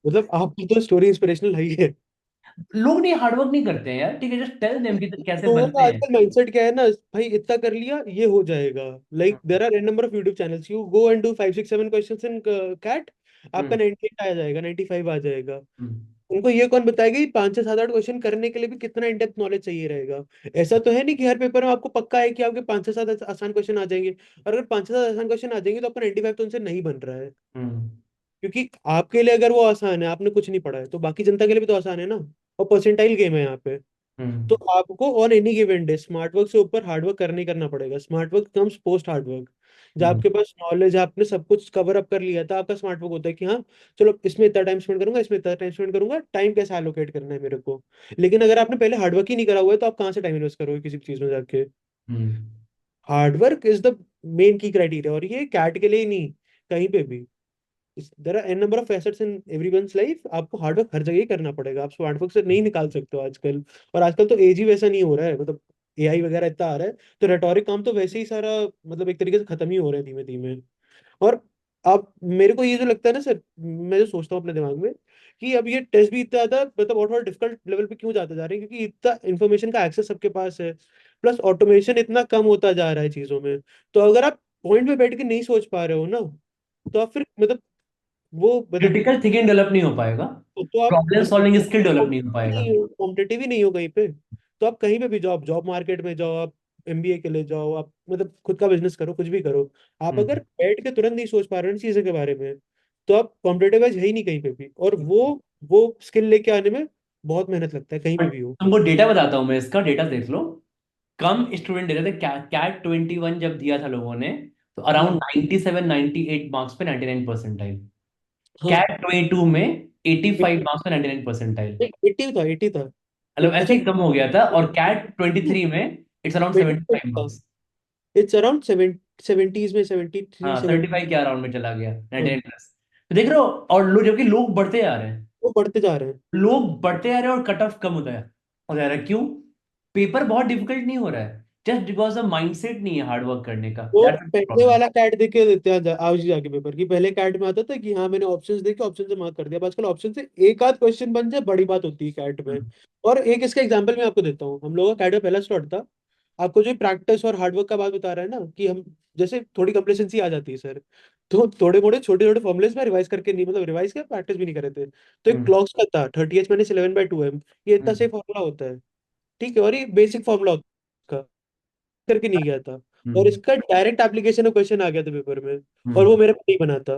मतलब आपकी तो स्टोरी इंस्पिरेशनल है ही है। लोग नहीं हार्ड वर्क नहीं करते हैं यार। ठीक है, जस्ट टेल देम कि कैसे लोगों बनते का हैं। आजकल माइंडसेट क्या है ना, भाई इतना कर लिया ये हो जाएगा, like there are an number of YouTube channels, you go and do 5 6 7 questions in CAT, आपका हम्म 98 आ जाएगा, 95 आ जाएगा। हम्म उनको ये कौन बताएगा कि 5 से 7 8 क्वेश्चन करने के लिए भी कितना इन डेप्थ नॉलेज चाहिए रहेगा। ऐसा तो है नहीं कि हर पेपर में आपको पक्का है कि आपके 5 से 7 आसान क्वेश्चन आ जाएंगे, और अगर 5 से 7 आसान क्वेश्चन आ जाएंगे तो आपका 95 तो उनसे नहीं बन रहा है। हम्म क्योंकि आपके लिए अगर वो आसान है, आपने कुछ नहीं पढ़ा है, तो बाकी जनता के लिए भी तो आसान है ना। और परसेंटाइल गेम है यहाँ पे। तो हम्म आपको on any given day smart work से ऊपर हार्ड वर्क करने ही करना पड़ेगा, smart work comes post hard work. जब हम्म आपके पास नॉलेज है, आपने सब कुछ कवर अप कर लिया था, आपका स्मार्ट वर्क होता है कि हाँ चलो इसमें इतना टाइम स्पेंड करूंगा, इसमें इतना टाइम स्पेंड करूंगा, टाइम कैसे एलोकेट करना है मेरे को। लेकिन अगर आपने पहले हार्ड वर्क ही नहीं करा हुआ है, तो आप कहाँ से टाइम इन्वेस्ट करोगे किसी चीज में जाके। Hmm hard work is the main key criteria, और ये कैट के लिए ही नहीं, कहीं पे भी। There are an number of facets in everyone's life, आपको हार्डवर्क हर जगह ही करना पड़ेगा, आप स्मार्टवर्क से नहीं निकाल सकते हो आजकल। और आजकल तो एज ही वैसा नहीं हो रहा है, मतलब एआई वगैरह इतना आ रहा है, तो रेटोरिक काम तो वैसे ही सारा, मतलब एक तरीके से खत्म ही हो रहा है धीमे धीमे। और अब मेरे को ये जो लगता है ना सर, मैं जो सोचता हूँ अपने दिमाग में, कि अब ये टेस्ट भी इतना ज्यादा मतलब बहुत डिफिकल्ट लेवल पे क्यों जाते जा रहे हैं, क्योंकि इतना इन्फॉर्मेशन का एक्सेस सबके पास है, प्लस ऑटोमेशन इतना कम होता जा रहा है चीजों में। तो अगर आप पॉइंट पे बैठ के नहीं सोच पा रहे हो ना, तो आप फिर मतलब वो मतलब, क्रिटिकल थिंकिंग डेवलप नहीं हो पाएगा, तो आप प्रॉब्लम मतलब सॉल्विंग स्किल डेवलप नहीं हो पाएगा। कॉम्पिटिटिव ही नहीं हो कहीं पे। तो आप कहीं पे भी जाओ, आप जॉब मार्केट में जाओ, आप एमबीए के लिए जाओ, आप मतलब खुद का बिजनेस करो, कुछ भी करो, आप अगर हम्म बैठ के तुरंत नहीं सोच पा रहे हो इन चीजों के बारे में, तो आप कॉम्पिटेटिव एज है ही नहीं कहीं पे भी। और वो स्किल लेके आने में बहुत मेहनत लगता है कहीं पे बट भी हो। तुमको डेटा बताता हूँ मैं, इसका डेटा देख लो। कम स्टूडेंट दे रहे थे, कैट 21 जब दिया था लोगों ने, तो अराउंड हम्म। 97 98 मार्क्स पे 99 परसेंटाइल। हाँ, कैट 22 में 85 मार्क्स पे 99 परसेंटाइल। 80 था, 80 था। मतलब ऐसे अच्छा, ही कम हो गया था, और कैट 23 में इट्स अराउंड 75 था, मार्क्स। इट्स अराउंड 70s में, 73 हाँ, 70। 75 के अराउंड में चला गया, 99 प्लस। तो देख रहे हो, और जबकि लोग बढ़ते जा रहे हैं, वो बढ़ते जा रहे हैं। लोग बढ़ते जा रहे हैं, और कट ऑफ कम हो जा रहा है। क्यों? पेपर बहुत डिफिकल्ट नहीं हो रहा है, जस्ट बिकॉज द माइंडसेट नहीं है हार्ड वर्क करने का, वो दैट्स पहले प्रॉब्लम। वाला कैट देख के देते हैं आज ही जाके पेपर की, पहले कैट में आता था कि हाँ मैंने ऑप्शंस देखे, ऑप्शन से मार्क कर दिया, अब आजकल ऑप्शन से एक आध क्वेश्चन बन जाए बड़ी बात होती है कैट में। और एक इसका एग्जांपल मैं आपको देता हूँ, हम लोगों का कैट का पहला स्लॉट था। आपको जो प्रैक्टिस और हार्डवर्क का बात बता रहा है ना, कि हम जैसे थोड़ी कंप्लेसेंसी आ जाती है सर, तो थोड़े मोड़े छोटे छोटे फॉर्मुलेस में रिवाइज करके नहीं, मतलब रिवाइज क्या प्रैक्टिस भी नहीं करे थे, तो एक हम्म क्लॉक्स का था 30H - 11/2M, ये इतना हम्म सही फॉर्मूला होता है। ठीक है, और ये बेसिक फॉर्मूला होता है, करके नहीं गया था, और हम्म इसका डायरेक्ट एप्लीकेशन में क्वेश्चन आ गया था पेपर में, और वो हम्म मेरे को नहीं बना था।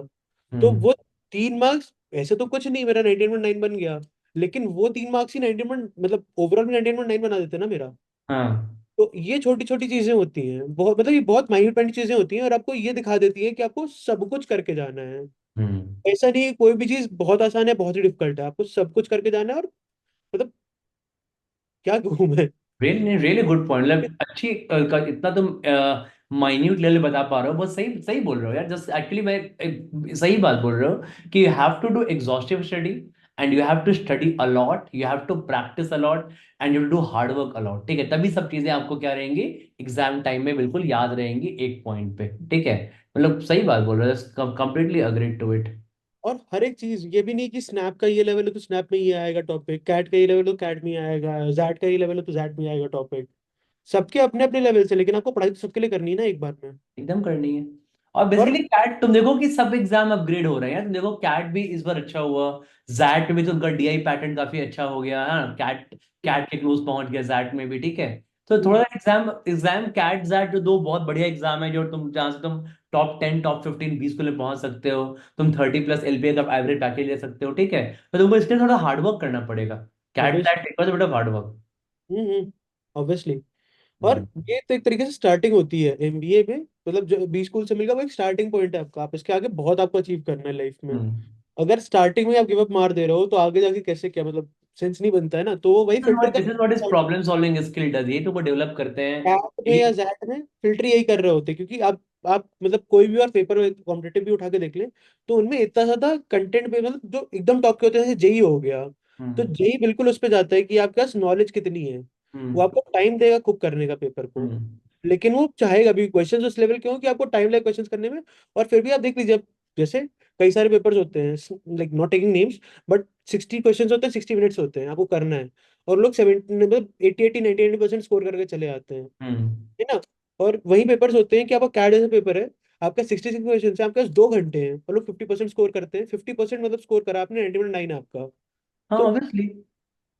तो हम्म वो 3 मार्क्स, ऐसे तो कुछ नहीं, मेरा 19.9 बन गया, लेकिन वो 3 मार्क्स ही 19 मतलब ओवरऑल में 19.9 बना देते ना मेरा। हाँ। तो ये छोटी छोटी चीजें होती हैं, बहुत मतलब ये बहुत माइन्यूट माइन्यूट चीजें होती हैं, और आपको ये दिखा देती है कि आपको सब कुछ करके जाना है। हम्म ऐसा नहीं है कोई भी चीज बहुत आसान है बहुत ही डिफिकल्ट है, आपको सब कुछ करके जाना है। और मतलब क्या कहूँ मैं। रियली रियली गुड पॉइंट, मतलब अच्छी इतना तुम माइन्यूट लेवल बता पा रहे हो, बहुत सही सही बोल रहे हो यार। जस्ट एक्चुअली मैं सही बात बोल रहे हो कि you have to do exhaustive study, and you have to study a lot, you have to practice a lot, and you do hard work a lot, ठीक है? तभी सब चीजें आपको क्या रहेंगी, एग्जाम टाइम में बिल्कुल याद रहेंगी एक पॉइंट पे, ठीक है? मतलब सही बात बोल रहे हो, कंप्लीटली अग्रीड टू इट। और हर एक चीज, ये भी नहीं कि स्नैप का ये लेवल है तो स्नैप में ही आएगा टॉपिक, कैट का ये लेवल है तो कैट में ही आएगा, जैट का ये लेवल है तो जैट में ही आएगा टॉपिक। सबके अपने अपने लेवल से, लेकिन आपको पढ़ाई तो सबके लिए करनी है ना एक बार में। एकदम करनी है। और और बेसिकली कैट तुम देखो कि सब एग्जाम अपग्रेड हो रहे हैं, तुम देखो कैट भी इस बार अच्छा हुआ, जैट में भी तो उनका डीआई पैटर्न काफी अच्छा हो गया है, कैट कैट के क्लोज पहुंच गया जैट में भी, ठीक है? तो थोड़ा एग्जाम एग्जाम कैट जैट जो दो बहुत बढ़िया एग्जाम है, जो तुम जहाँ से तुम टॉप 10 टॉप 15 20 के लिए पहुंच सकते हो, तुम 30+ एलपीए का एवरेज पैकेज ले सकते हो, ठीक है? तो तुमको इसलिए थोड़ा हार्डवर्क करना पड़ेगा। Cat obvious. जैट एक बड़ा हार्डवर्क। ऑब्वियसली। और हम्म। ये तो एक तरीके से स्टार्टिंग होती है एमबीए में, मतलब जो बी स्कूल से मिलकर वो एक स्टार्टिंग पॉइंट है आपका, आप इसके आगे बहुत आपको अचीव करना है लाइफ में। हम्म। अगर स्टार्टिंग में आप गिव अप मार दे रहे हो तो आगे जाके कैसे, क्या मतलब, सेंस नहीं बनता है ना, तो वो वही filter this is what is कर। प्रॉब्लम सॉल्विंग स्किल डज, ये तो वो डेवलप करते हैं। कैट में या जैट में फिल्टर यही कर रहे होते हैं, क्योंकि आप मतलब कोई भी और पेपर कॉम्पिटेटिव भी उठा के देख लें, तो उनमें इतना ज्यादा कंटेंट पे, मतलब जो एकदम टॉप के होते हैं, जैसे जेई हो गया, तो हम्म। जेई बिल्कुल उस पे जाता है कि आपके पास नॉलेज कितनी है। वो हम्म। आपको टाइम देगा कुक करने का पेपर को, हम्म। लेकिन वो चाहेगा भी क्वेश्चंस उस लेवल के हो कि आपको टाइम लगे क्वेश्चंस करने में। और फिर भी आप देख लीजिए, जैसे कई सारे पेपर्स होते हैं, like not taking names, but 60 questions होते हैं, 60 मिनट्स होते हैं, आपको करना है, और लोग 70 मतलब 80 80 90 90% स्कोर करके चले आते हैं, हम्म। है ना। और वही पेपर्स होते हैं कि आपका कैट जैसा पेपर है, आपका 66 क्वेश्चन है, आपके पास 2 घंटे हैं, और लोग 50% स्कोर करते हैं, 50% मतलब स्कोर करा आपने, 90 9 आपका। हाँ तो ऑब्वियसली।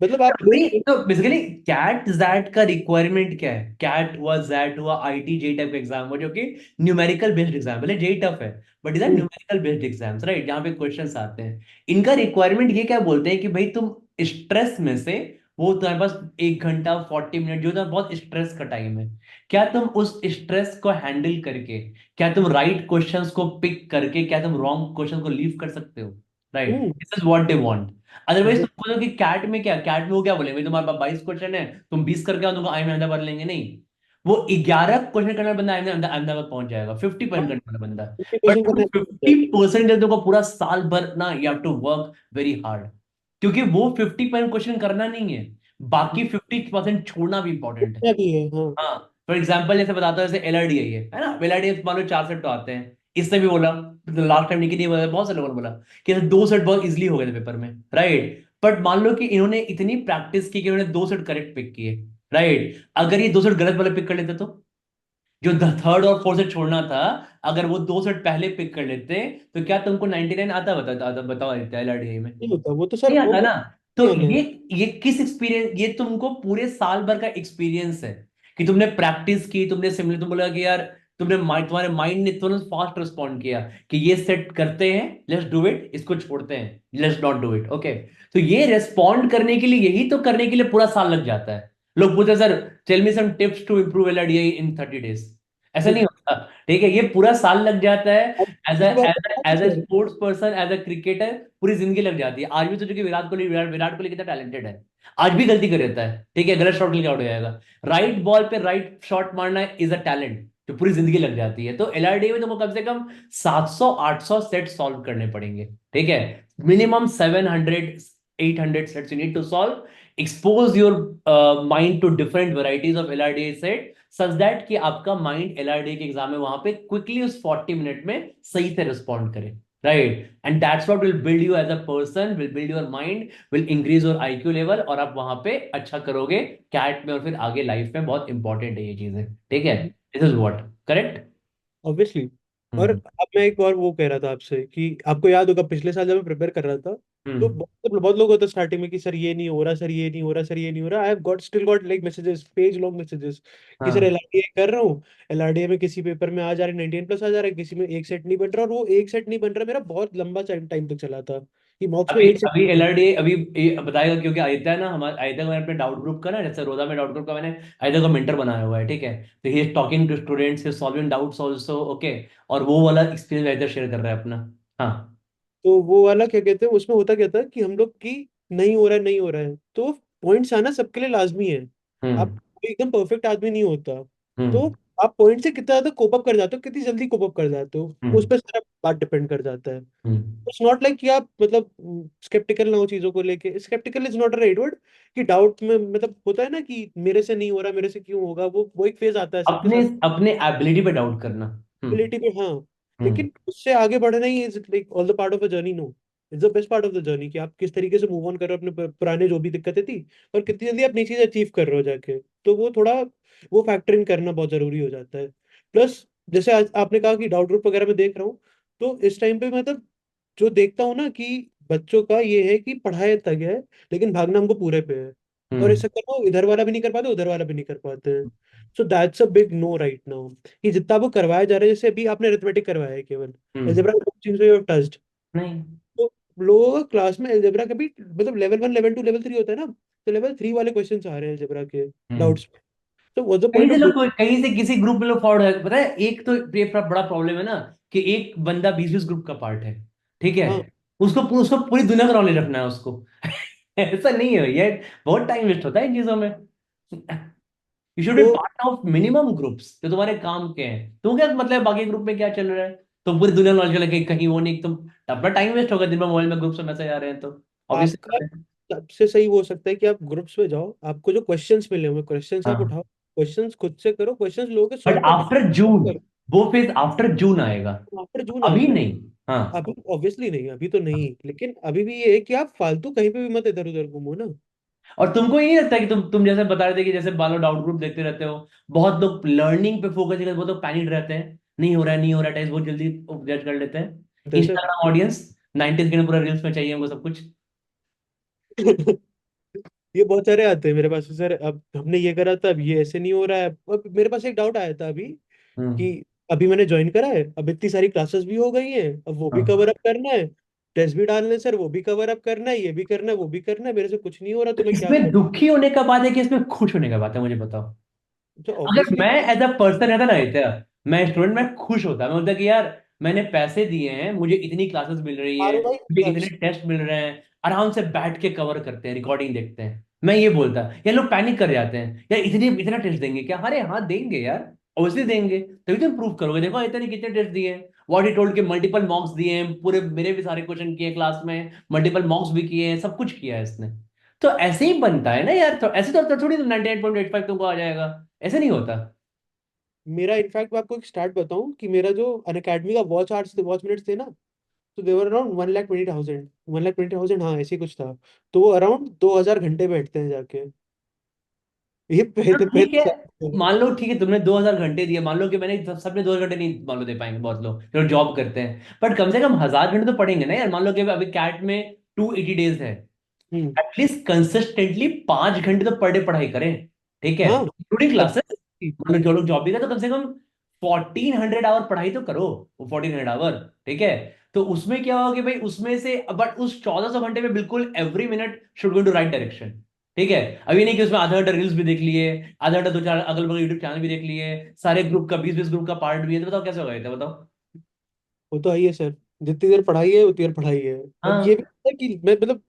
मतलब आप वही एक। तो बेसिकली कैट जैट का रिक्वायरमेंट क्या है? कैट हुआ, जैट हुआ, आईटी जे टाइप का एग्जाम हुआ, जो कि न्यूमेरिकल बेस्ड एग्जाम, भले जे टफ है but is are hmm, numerical based exams, right? जहाँ पे क्वेश्चंस आते हैं, इनका रिक्वायरमेंट ये क्या बोलते हैं कि भाई तुम स्ट्रेस में से, वो तुम्हारे पास 1 घंटा 40 मिनट जो था बहुत स्ट्रेस का टाइम है, क्या तुम उस स्ट्रेस को हैंडल करके, क्या तुम राइट क्वेश्चंस को पिक करके, क्या तुम रॉन्ग क्वेश्चन को लीव कर सकते हो? Right, hmm, this is what they want. Otherwise तुम obvious- बोलो कि कैट में क्या, कैट में वो क्या बोलेंगे, तुम्हारे पास 22 क्वेश्चन है, तुम 20 करके आओ, तुमको आई में आंसर भर लेंगे? नहीं, वो 11 क्वेश्चन करने वाला बंदा अहमदाबाद पहुंच जाएगा, 50 पॉइंट हाँ, करने वाला बंदा। बट 50% वो करना है। 50% जब तुमको पूरा साल भर ना, you have to work very hard, क्योंकि वो 50 पॉइंट क्वेश्चन करना नहीं है, बाकी 50% छोड़ना भी इंपॉर्टेंट है। इतना भी है, हाँ। हाँ, फॉर एग्जाम्पल जैसे बताता हूँ, जैसे एलआरडीआई है ना, एलआरडीआई मान लो 4 सेट तो आते हैं, इसने भी बोला, लास्ट टाइम निकी ने बोला, बहुत सारे लोगों ने बोला कि 2 सेट बहुत इजीली हो गए थे पेपर में, राइट? बट मान लो कि इन्होंने इतनी प्रैक्टिस की कि इन्होंने 2 सेट करेक्ट पिक किए, राइट? अगर ये 2 सेट गलत वाले पिक कर लेते तो, जो थर्ड और फोर्थ सेट छोड़ना था, अगर वो 2 सेट पहले पिक कर लेते, तो क्या तुमको 99 आता? बताओ एलआरडीआई में नहीं होता वो तो सर, नहीं वो आता ना। तो वाले हैं। ये किस एक्सपीरियंस, ये तुमको पूरे साल भर का एक्सपीरियंस है कि तुमने प्रैक्टिस की, तुमने सिमिलर, तुम बोला कि यार तुमने माइंड, तुम्हारे माइंड ने तुरंत फास्ट रिस्पॉन्ड किया कि ये सेट करते हैं, लेट्स डू इट, इसको छोड़ते हैं, let's not do it, okay? तो ये रिस्पॉन्ड करने के लिए, यही तो करने के लिए पूरा साल लग जाता है। लोग पूछते हैं, sir tell me some tips to improve LRDI in 30 days. ऐसा नहीं होता, ठीक है? ये पूरा साल लग जाता है। अब एज ये बात as a sir. Sports person, as a cricketer, पूरी जिंदगी लग जाती है। आज भी तो जो कि विराट कोहली कितना टैलेंटेड है, आज भी गलती कर देता है, ठीक है? गलत शॉट लेके आउट हो जाएगा। राइट बॉल पे राइट शॉट मारना इज अ टैलेंट जो पूरी जिंदगी लग जाती है। तो एलआरडी में तुमको कम से कम 700 800 सेट सॉल्व करने पड़ेंगे, ठीक है? Minimum 700 800 sets you need to solve. Expose your mind to different varieties of LRD set, such that कि आपका माइंड एलआरडी के एग्जाम में वहां पे क्विकली उस 40 मिनट में सही से रिस्पॉन्ड करे, right? And that's what will build you as a person, will build your mind, will increase your IQ level, और आप वहां पे अच्छा करोगे कैट में, और फिर आगे लाइफ में बहुत इंपॉर्टेंट है ये चीजें, ठीक है? This is what, correct? Obviously. और हम्म। अब मैं एक और वो कह रहा था आपसे कि आपको याद होगा पिछले साल जब मैं प्रिपेयर कर रहा था, तो हम्म। बहुत लोग होते स्टार्टिंग में कि सर ये नहीं हो रहा, सर ये नहीं हो रहा, सर ये नहीं हो रहा। I have got still got like messages, page long messages, कि सर हाँ, एलआरडीए कर रहा हूँ, एलआरडीए में किसी पेपर में आ जा रहे 99 प्लस आ जा रहा है, किसी में एक सेट नहीं बन रहा, और वो एक सेट नहीं बन रहा मेरा बहुत लंबा टाइम तक चला था कि मॉक्स में अभी एक सेट। अभी एलआरडी अभी ये बताएगा, क्योंकि आदित्य है ना, हमारा आदित्य को मैंने अपने डाउट ग्रुप का ना, जैसे रोजा में डाउट ग्रुप का मैंने आदित्य को मेंटर बनाया हुआ है, ठीक है? तो he is talking to students, he solving doubts also, okay? और वो वाला एक्सपीरियंस आदित्य शेयर कर रहा है अपना। हाँ। तो वो वाला क्या कहते हैं, उसमें होता क्या था कि हम लोग की नहीं हो रहा है, नहीं हो रहा है, तो पॉइंट्स आना सबके लिए लाजमी है। आप हम्म। कोई एकदम परफेक्ट आदमी नहीं होता। तो हम्म। आप पॉइंट से कितना ज्यादा कोप अप कर जाते हो, कितनी जल्दी कोप अप कर जाते हो, उस हम्म। पर सारा बात डिपेंड कर जाता है। हम्म। इट्स नॉट लाइक कि आप मतलब स्केप्टिकल ना हो चीजों को लेके, skeptical is not a right word, कि डाउट में मतलब होता है ना कि मेरे से नहीं हो रहा, मेरे से क्यों होगा, वो एक फेज आता है सबके अपने साथ। अपने एबिलिटी पे डाउट करना। हम्म। एबिलिटी पे, हाँ। हम्म। लेकिन उससे आगे बढ़ना ही is like all the part of a journey, no, it's the best part of the journey, कि आप किस तरीके से मूव ऑन कर रहे हो अपने पुराने जो भी दिक्कतें थी, और कितनी जल्दी आप नई चीज अचीव कर रहे हो जाके। तो वो थोड़ा, वो फैक्टर इन करना बहुत जरूरी हो जाता है। प्लस जैसे आज आपने कहा कि डाउट ग्रुप वगैरह में देख रहा हूँ, तो इस टाइम पे मतलब जो देखता हूँ ना, कि बच्चों का ये है कि पढ़ाई तक है, लेकिन भागना हमको पूरे पे है। और हम्म। इस चक्कर में वो इधर वाला भी नहीं कर पाते, उधर वाला भी नहीं कर पाते हैं। So that's a big no right now, कि जितना वो करवाया जा रहा है, जैसे अभी आपने अरिथमेटिक करवाया है केवल, hmm. Algebra things you have touched, नहीं। तो लोगों का क्लास में अलजेब्रा का भी मतलब लेवल 1 लेवल 2 लेवल 3 होता है ना, तो लेवल 3 वाले क्वेश्चन आ रहे हैं अलजेब्रा के हम्म। डाउट्स में। तो what's the point of doing. कहीं से किसी ग्रुप में लोग फॉरवर्ड है, पता है, एक तो ये बड़ा प्रॉब्लम है ना, कि एक बंदा 20-20 ग्रुप का पार्ट है, ठीक है, हाँ, उसको उसको पूरी दुनिया का नॉलेज रखना है उसको। ऐसा नहीं है भैया, बहुत टाइम वेस्ट होता है इन चीजों में। यू शुड बी तो पार्ट ऑफ मिनिमम ग्रुप्स जो तुम्हारे काम के हैं। तुम क्या मतलब बाकी ग्रुप में क्या चल रहा है, तुम पूरी दुनिया नॉलेज लेके कहीं वो नहीं, तुम अपना टाइम वेस्ट होगा दिन भर मोबाइल में ग्रुप से मैसेज आ रहे हैं तो ऑब्वियसली आपका बात है। सबसे सही वो हो सकता है कि आप ग्रुप्स में जाओ, आपको जो क्वेश्चंस मिले हुए क्वेश्चंस आप हाँ, उठाओ, क्वेश्चंस खुद से करो, क्वेश्चंस लोगों के बट सॉल्व करके आफ्टर जून, करो। वो फेज आफ्टर जून आएगा, आफ्टर जून आ अभी सकता नहीं। है, हाँ। अभी ऑब्वियसली नहीं, अभी तो नहीं, लेकिन अभी भी ये है कि आप फालतू कहीं पे भी मत इधर उधर घूमो ना। और तुमको ये नहीं लगता कि तुम जैसे बता रहे थे कि जैसे बालो डाउट ग्रुप देखते रहते हो, बहुत लोग लर्निंग पे फोकस करते, बहुत लोग पैनिक रहते हैं, नहीं हो रहा है, नहीं हो रहा है, टेस्ट बहुत जल्दी जज कर लेते हैं। जैसे इंस्टाग्राम ऑडियंस 90s के पूरा रील्स में चाहिए हमको सब कुछ। ये बहुत सारे आते हैं मेरे पास, सर अब हमने ये करा था, अब ये ऐसे नहीं हो रहा है। अब मेरे पास एक डाउट आया था अभी, हम्म। कि अभी मैंने ज्वाइन करा है, अब इतनी सारी क्लासेस भी हो गई हैं, अब वो भी कवर हाँ। अप करना है, टेस्ट भी डालने हैं सर, वो भी कवर अप करना है, ये भी करना है, वो भी करना है, मेरे से कुछ नहीं हो रहा, तो तो मैं क्या इसमें करूँ? दुखी होने का बात है कि इसमें खुश होने का बात है, मुझे बताओ। तो अगर ऑब्वियसली मैं एज अ पर्सन रहता ना इतना, मैं स्टूडेंट, मैं खुश होता, मैं बोलता कि यार मैंने पैसे दिए हैं, मुझे इतनी क्लासेस मिल रही हैं, आरओआई मुझे इतने टेस्ट मिल रहे हैं, आराम से बैठ के कवर करते हैं, रिकॉर्डिंग देखते हैं, मैं ये बोलता। यार लोग पैनिक कर जाते हैं, यार इतने इतना टेस्ट देंगे क्या, अरे हाँ देंगे यार, ऑब्वियसली देंगे, तभी तुम प्रूव करोगे, देखो इतने कितने टेस्ट दिए हैं, व्हाट ही टोल्ड के मल्टीपल मॉक्स दिए हैं, पूरे मेरे भी सारे क्वेश्चन किए क्लास में, मल्टीपल मॉक्स भी किए हैं, सब कुछ किया है इसने। तो ऐसे ही बनता है ना यार, तो ऐसे तो थोड़ी 98.85 तुमको आ जाएगा, ऐसे नहीं होता। मेरा इनफैक्ट मैं आपको एक स्टार्ट बताऊं, कि मेरा जो अन अकेडमी का वॉच आवर्स थे, वॉच मिनट्स थे ना, तो देवर अराउंड 1,20,000, 1,20,000, हाँ ऐसे ही कुछ था। तो वो अराउंड 2,000 घंटे बैठते हैं जाके, ये तो पहले ठीक पहले है, साल। मान लो ठीक है तुमने 2000 घंटे दिए, मान लो कि मैंने सबने 2000 घंटे नहीं मान लो दे पाएंगे बहुत लोग जो जॉब करते हैं, बट कम से कम 1000 घंटे तो पढ़ेंगे ना यार। मान लो कि अभी कैट में 280 डेज है, हम्म। एटलीस्ट कंसिस्टेंटली 5 घंटे तो पर डे पढ़ाई करें, ठीक है, हाँ, इंक्लूडिंग तब क्लासेस। मान लो जो लोग जॉब भी करते तो कम से कम 1400 आवर पढ़ाई तो करो, वो 1400 आवर, ठीक है। तो उसमें क्या होगा कि भाई उसमें से, बट उस 1400 घंटे में बिल्कुल every minute should go to right direction, ठीक है। अभी नहीं कि उसमें आधा घंटा रील्स भी देख लिए, आधा घंटा दो चार अगल बगल यूट्यूब चैनल भी देख लिए, सारे ग्रुप का 20-20 ग्रुप का पार्ट भी है, तो बताओ कैसे होगा ये, तो बताओ। वो तो है ही है सर, जितनी देर पढ़ाई है उतनी देर पढ़ाई है। और ये भी हाँ। था कि मैं मतलब,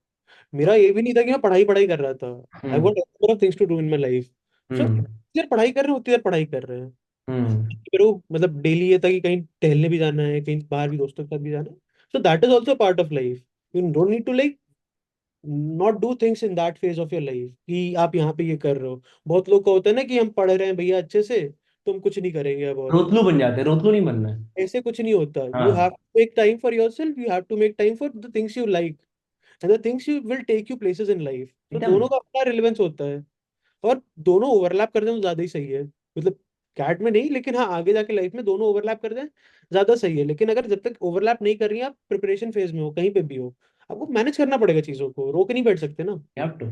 मेरा ये भी नहीं था कि मैं पढ़ाई पढ़ाई कर रहा था, I hmm. Want number of things to do in my life. So hmm. जितनी देर पढ़ाई कर रहे हैं उतनी देर पढ़ाई कर रहे हैं। हम्म। फिर वो मतलब डेली ये था कि कहीं टहलने भी जाना है, कहीं बाहर भी दोस्तों के साथ भी जाना है। So that is also part of life, you don't need to like not do things in that phase of your life, कि आप यहाँ पे ये कर रहे हो। बहुत लोग का होता है ना कि हम पढ़ रहे हैं भैया अच्छे से, तो हम कुछ नहीं करेंगे अब और। रोतलू बन जाते हैं, रोतलू नहीं बनना है। ऐसे कुछ नहीं होता, यू हैव हाँ। To make time for your self, you have to make time for the things you like, and the things you will take you places in life. तो एकदम। दोनों का अपना रिलेवेंस होता है, और दोनों ओवरलैप कर दें तो ज्यादा ही सही है, मतलब कैट में नहीं, लेकिन हाँ आगे जाके लाइफ में दोनों ओवरलैप कर दें ज्यादा सही है। लेकिन अगर जब तक ओवरलैप नहीं कर रही हैं, आप प्रिपरेशन फेज में हो कहीं पे भी हो, आपको मैनेज करना पड़ेगा चीजों को, रोक नहीं बैठ सकते ना। Have to.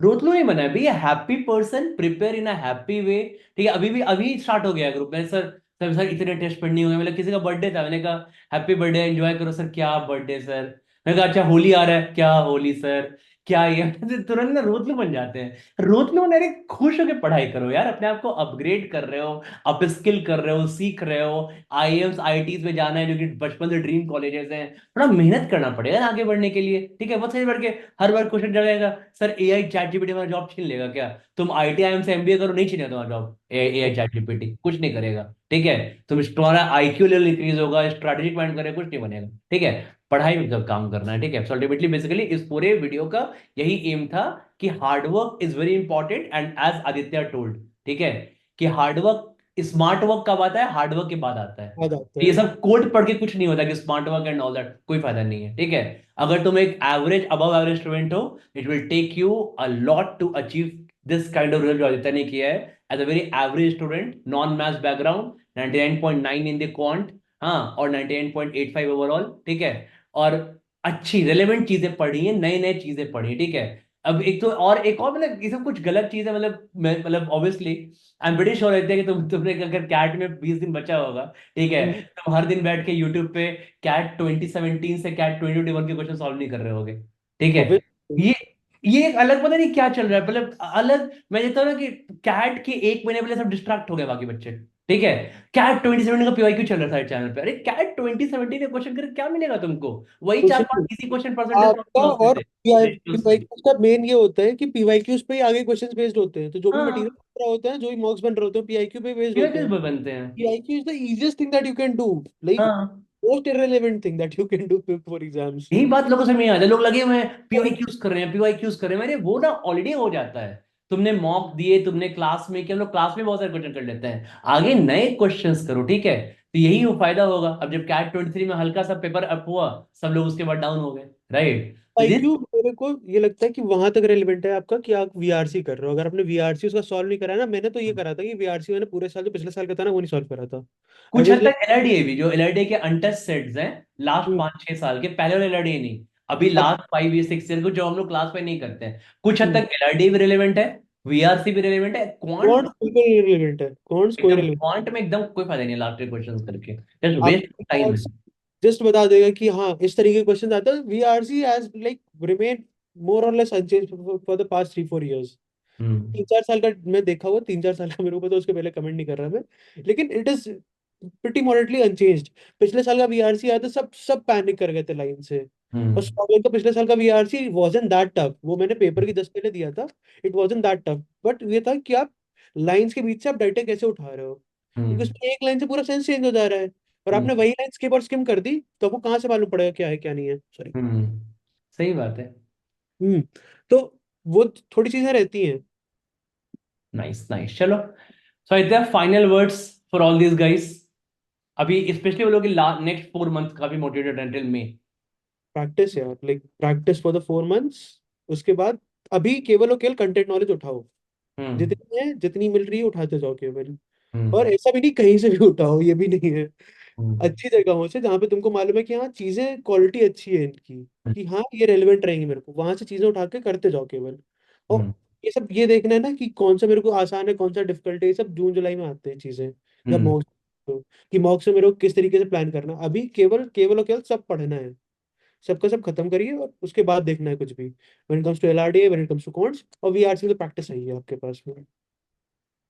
रोतलू नहीं बना है भैया, happy person prepare in a happy way, ठीक है। अभी भी अभी स्टार्ट हो गया ग्रुप में, सर सर सर इतने टेस्ट पढ़ नहीं होंगे, मतलब किसी का बर्थडे था, मैंने कहा हैप्पी बर्थडे एंजॉय करो सर, क्या बर्थडे सर, मैंने कहा अच्छा होली आ रहा है, क्या होली सर, क्या ये तुरंत ना रोतलू बन जाते हैं। रोतलू होने, अरे खुश होकर पढ़ाई करो यार, अपने आप को अपग्रेड कर रहे हो, अप स्किल कर रहे हो, सीख रहे हो, आईएम्स आईटीज में जाना है जो कि बचपन से ड्रीम कॉलेजेस हैं, थोड़ा मेहनत करना पड़ेगा आगे बढ़ने के लिए, ठीक है। बहुत सही बढ़ के हर बार क्वेश्चन जाएगा, सर एआई चैट जीपीटी हमारा जॉब छीन लेगा क्या, तुम आईटी आईएम से एमबीए करो, नहीं छीनेगा तुम्हारा जॉब, ए चैट जीपीटी कुछ नहीं करेगा। ठीक है, तुम्हारा आईक्यू लेवल इंक्रीज होगा, स्ट्रेटेजिक माइंड करेगा, कुछ नहीं बनेगा। ठीक है, पढ़ाई में सब काम करना है। ठीक है, सो अल्टीमेटली बेसिकली इस पूरे वीडियो का यही एम था कि hard work is very important and as Aditya told, ठीक है, कि हार्डवर्क, स्मार्ट वर्क कब आता है, हार्डवर्क के बाद आता है। आ जाता तो ये है। सब कोड पढ़ के कुछ नहीं होता कि smart work and all that, कोई फायदा नहीं है। ठीक है, अगर तुम एक एवरेज अबव एवरेज स्टूडेंट हो, it will take you a lot to achieve this kind of result जो आदित्य ने किया है as a very average student, non maths background, 99.9 in the quant, हाँ, और 99.85 ओवरऑल। ठीक है, और अच्छी रिलेवेंट चीजें पढ़ी है, नए नए चीजें पढ़ी है। ठीक है, अब एक और मतलब ये सब कुछ गलत चीज है, मतलब obviously I am pretty sure रहते हैं कि तुमने अगर कैट में 20 दिन बचा होगा, ठीक है, हम्म, तुम हर दिन बैठ के यूट्यूब पे कैट 2017 से कैट 2021 के क्वेश्चन सॉल्व नहीं कर रहे होगे। ठीक है, obviously। ये ये एक अलग, पता नहीं क्या चल रहा है, मतलब अलग। मैं देखता हूँ ना कि कैट के एक महीने पहले सब डिस्ट्रैक्ट हो गए बाकी बच्चे। ठीक है, कैट 2017 का पीवाईक्यू चल रहा था चैनल पे, अरे कैट 2017 का क्वेश्चन कर क्या मिलेगा तुमको, वही चार कुछ पांच नहीं। इजी क्वेश्चन परसेंटेज आपका प्रॉब्लम होते और थे रेशियोज के। पीवाईक्यूज का मेन ये होता है कि पीवाईक्यूज पे ही आगे क्वेश्चंस बेस्ड होते हैं, तो जो भी मटेरियल हाँ, बन रहा होता है, जो भी मॉक्स बन रहे होते हैं, पीआईक्यू पे बेस्ड होते पीवाईक्यूज हैं। बनते हैं। PYQ is the easiest thing that you can do, like हाँ, most irrelevant thing that you can do for exams. यही बात लोगों से नहीं आता, लोग लगे हुए हैं पीवाईक्यूज कर रहे हैं, पीवाईक्यूज कर रहे हैं, अरे वो ना ऑलरेडी हो जाता है। तुमने मॉक दिए, तुमने क्लास में किया, हम लोग क्लास में बहुत सारे क्वेश्चन कर लेते हैं, आगे नए क्वेश्चंस करो। ठीक है, तो यही वो फायदा होगा। अब जब कैट 23 में हल्का सा पेपर अप हुआ, सब लोग उसके बाद डाउन हो गए, राइट, तो दिस। आईक्यू मेरे को ये लगता है कि वहां तक रेलिवेंट है आपका कि आप वीआरसी कर रहे हो। अगर आपने वीआरसी उसका सॉल्व नहीं करा है ना, मैंने तो ये करा था कि वीआरसी मैंने पूरे साल जो पिछले साल का था ना वो नहीं सॉल्व करा था। आई कुछ वाज हद लाइक तक एलआरडीए भी, जो एलआरडीए के अनटच सेट्स हैं लास्ट 5-6 साल के, पहले वाले एलआरडीए नहीं, अभी अब लास्ट 5 या 6 ईयर को जो हम लोग क्लास में नहीं करते हैं, कुछ हद तक एलआरडीए भी रिलेवेंट है, वीआरसी भी रिलेवेंट है, क्वांट। कौन कोई रेलिवेंट है, कौन कोई एकदम रेलिवेंट। क्वांट में एकदम कोई फायदा नहीं है लास्ट ईयर क्वेश्चंस करके, जस्ट वेस्ट आपको टाइम है। जस्ट बता देगा कि हाँ इस तरीके के क्वेश्चन आते हैं। VRC has like remain more or less unchanged for the past 3-4 years। हम्म। 3-4 साल का मैं देखा हुआ, 3-4 साल का मेरे को पता, उसके पहले कमेंट नहीं कर रहा मैं, लेकिन it is pretty moderately unchanged. पिछले साल का वीआरसी आया था, सब सब पैनिक कर गए थे लाइन से। और हम्म। स्कॉटलैंड का पिछले साल का वीआरसी वाजंट दैट टफ, वो मैंने पेपर की 10 पहले दिया था। It wasn't that tough, but ये था कि आप लाइंस के बीच से आप डाटा कैसे उठा रहे हो, क्योंकि हम्म। उसमें एक लाइन से पूरा सेंस चेंज हो जा रहा है। और हम्म। आपने वही लाइन स्किप और स्किम कर दी, तो आपको कहाँ से मालूम पड़ेगा क्या है क्या नहीं है, सॉरी। हम्म। सही बात है। हम्म। तो वो थोड़ी चीजें रहती हैं। नाइस नाइस, चलो। सो इतने final words for all this guys, अभी स्पेशली वो लोग नेक्स्ट 4 मंथ काफी मोटिवेटेड हैं टिल मे। प्रैक्टिस यार, like practice for the 4 months। उसके बाद अभी केवल और केवल कंटेंट नॉलेज उठाओ, हम्म। जितनी है जितनी मिल रही है उठाते जाओ केवल। और हम्म। ऐसा भी नहीं कहीं से भी उठाओ, ये भी नहीं है। हम्म। अच्छी जगहों से जहाँ पे तुमको मालूम है कि हाँ चीजें क्वालिटी अच्छी है इनकी, कि हाँ ये रेलिवेंट रहेंगी मेरे को, वहां से चीजें उठा के करते जाओ केवल। और हम्म। ये सब ये देखना है ना कि कौन सा मेरे को आसान है, कौन सा डिफिकल्ट है, ये सब जून जुलाई में आते हैं चीजें। जब हम्म। मॉक कि मॉक से मेरे को किस तरीके से प्लान करना है। अभी केवल केवल और केवल सब पढ़ना है, सबका सब खत्म करिए और उसके बाद देखना है कुछ भी। When it comes to LRD, when it comes to quants और वीआरसी, तो प्रैक्टिस है ही आपके पास में।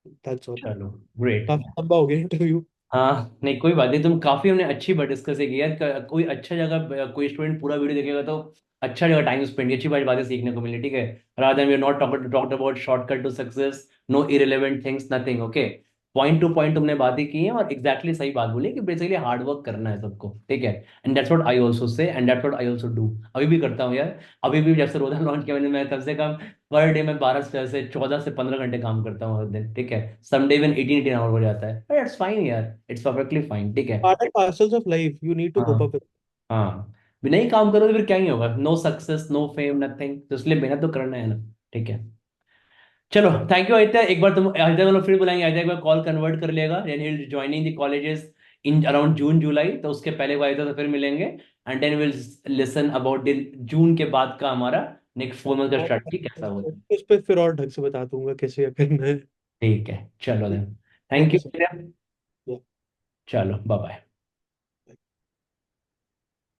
That's all. चलो, ग्रेट। काफी लंबा हो गया इंटरव्यू। हाँ नहीं, कोई बात नहीं, तुम काफी, हमने अच्छी बात डिस्कस की यार, कोई अच्छा जगह, कोई स्टूडेंट पूरा वीडियो देखेगा तो अच्छा जगह टाइम स्पेंड, अच्छी बातें सीखने को मिली। ठीक है, rather than we are not talked about shortcut to success, no irrelevant things, nothing. Okay, point to point तुमने बातें की हैं और एग्जैक्टली सही बात बोली कि बेसिकली हार्ड वर्क करना है सबको। ठीक है, and that's what I also say and that's what I also do, अभी भी करता हूँ यार। अभी भी जब से रोजा लॉन्च किया मैंने, मैं कम से कम पर डे में 14 से 15 घंटे काम करता हूँ हर दिन। ठीक है, सम डे इवन 18-18 आवर हो जाता है, बट इट्स फाइन यार, इट्स परफेक्टली फाइन। ठीक है। Part and parcels of life, you need to हाँ। Cope up. हाँ, भी नहीं काम करो तो फिर क्या ही होगा, no success no fame nothing, तो इसलिए मेहनत तो करना है ना। ठीक है, चलो, थैंक यू आदित्य। एक बार तुम आदित्य को फिर बुलाएंगे, आदित्य एक बार कॉल कन्वर्ट कर लेगा, यानी joining the colleges in around June July, तो उसके पहले को आदित्य से फिर मिलेंगे and then will listen about the June के बाद का हमारा नेक्स्ट 4 मंथ का और स्ट्रैटेजी कैसा होता है। उस पर फिर और ढंग से बता दूंगा कैसे करना है। ठीक है, चलो then, thank thank you you sir. Aditya. चलो, बाय बाय।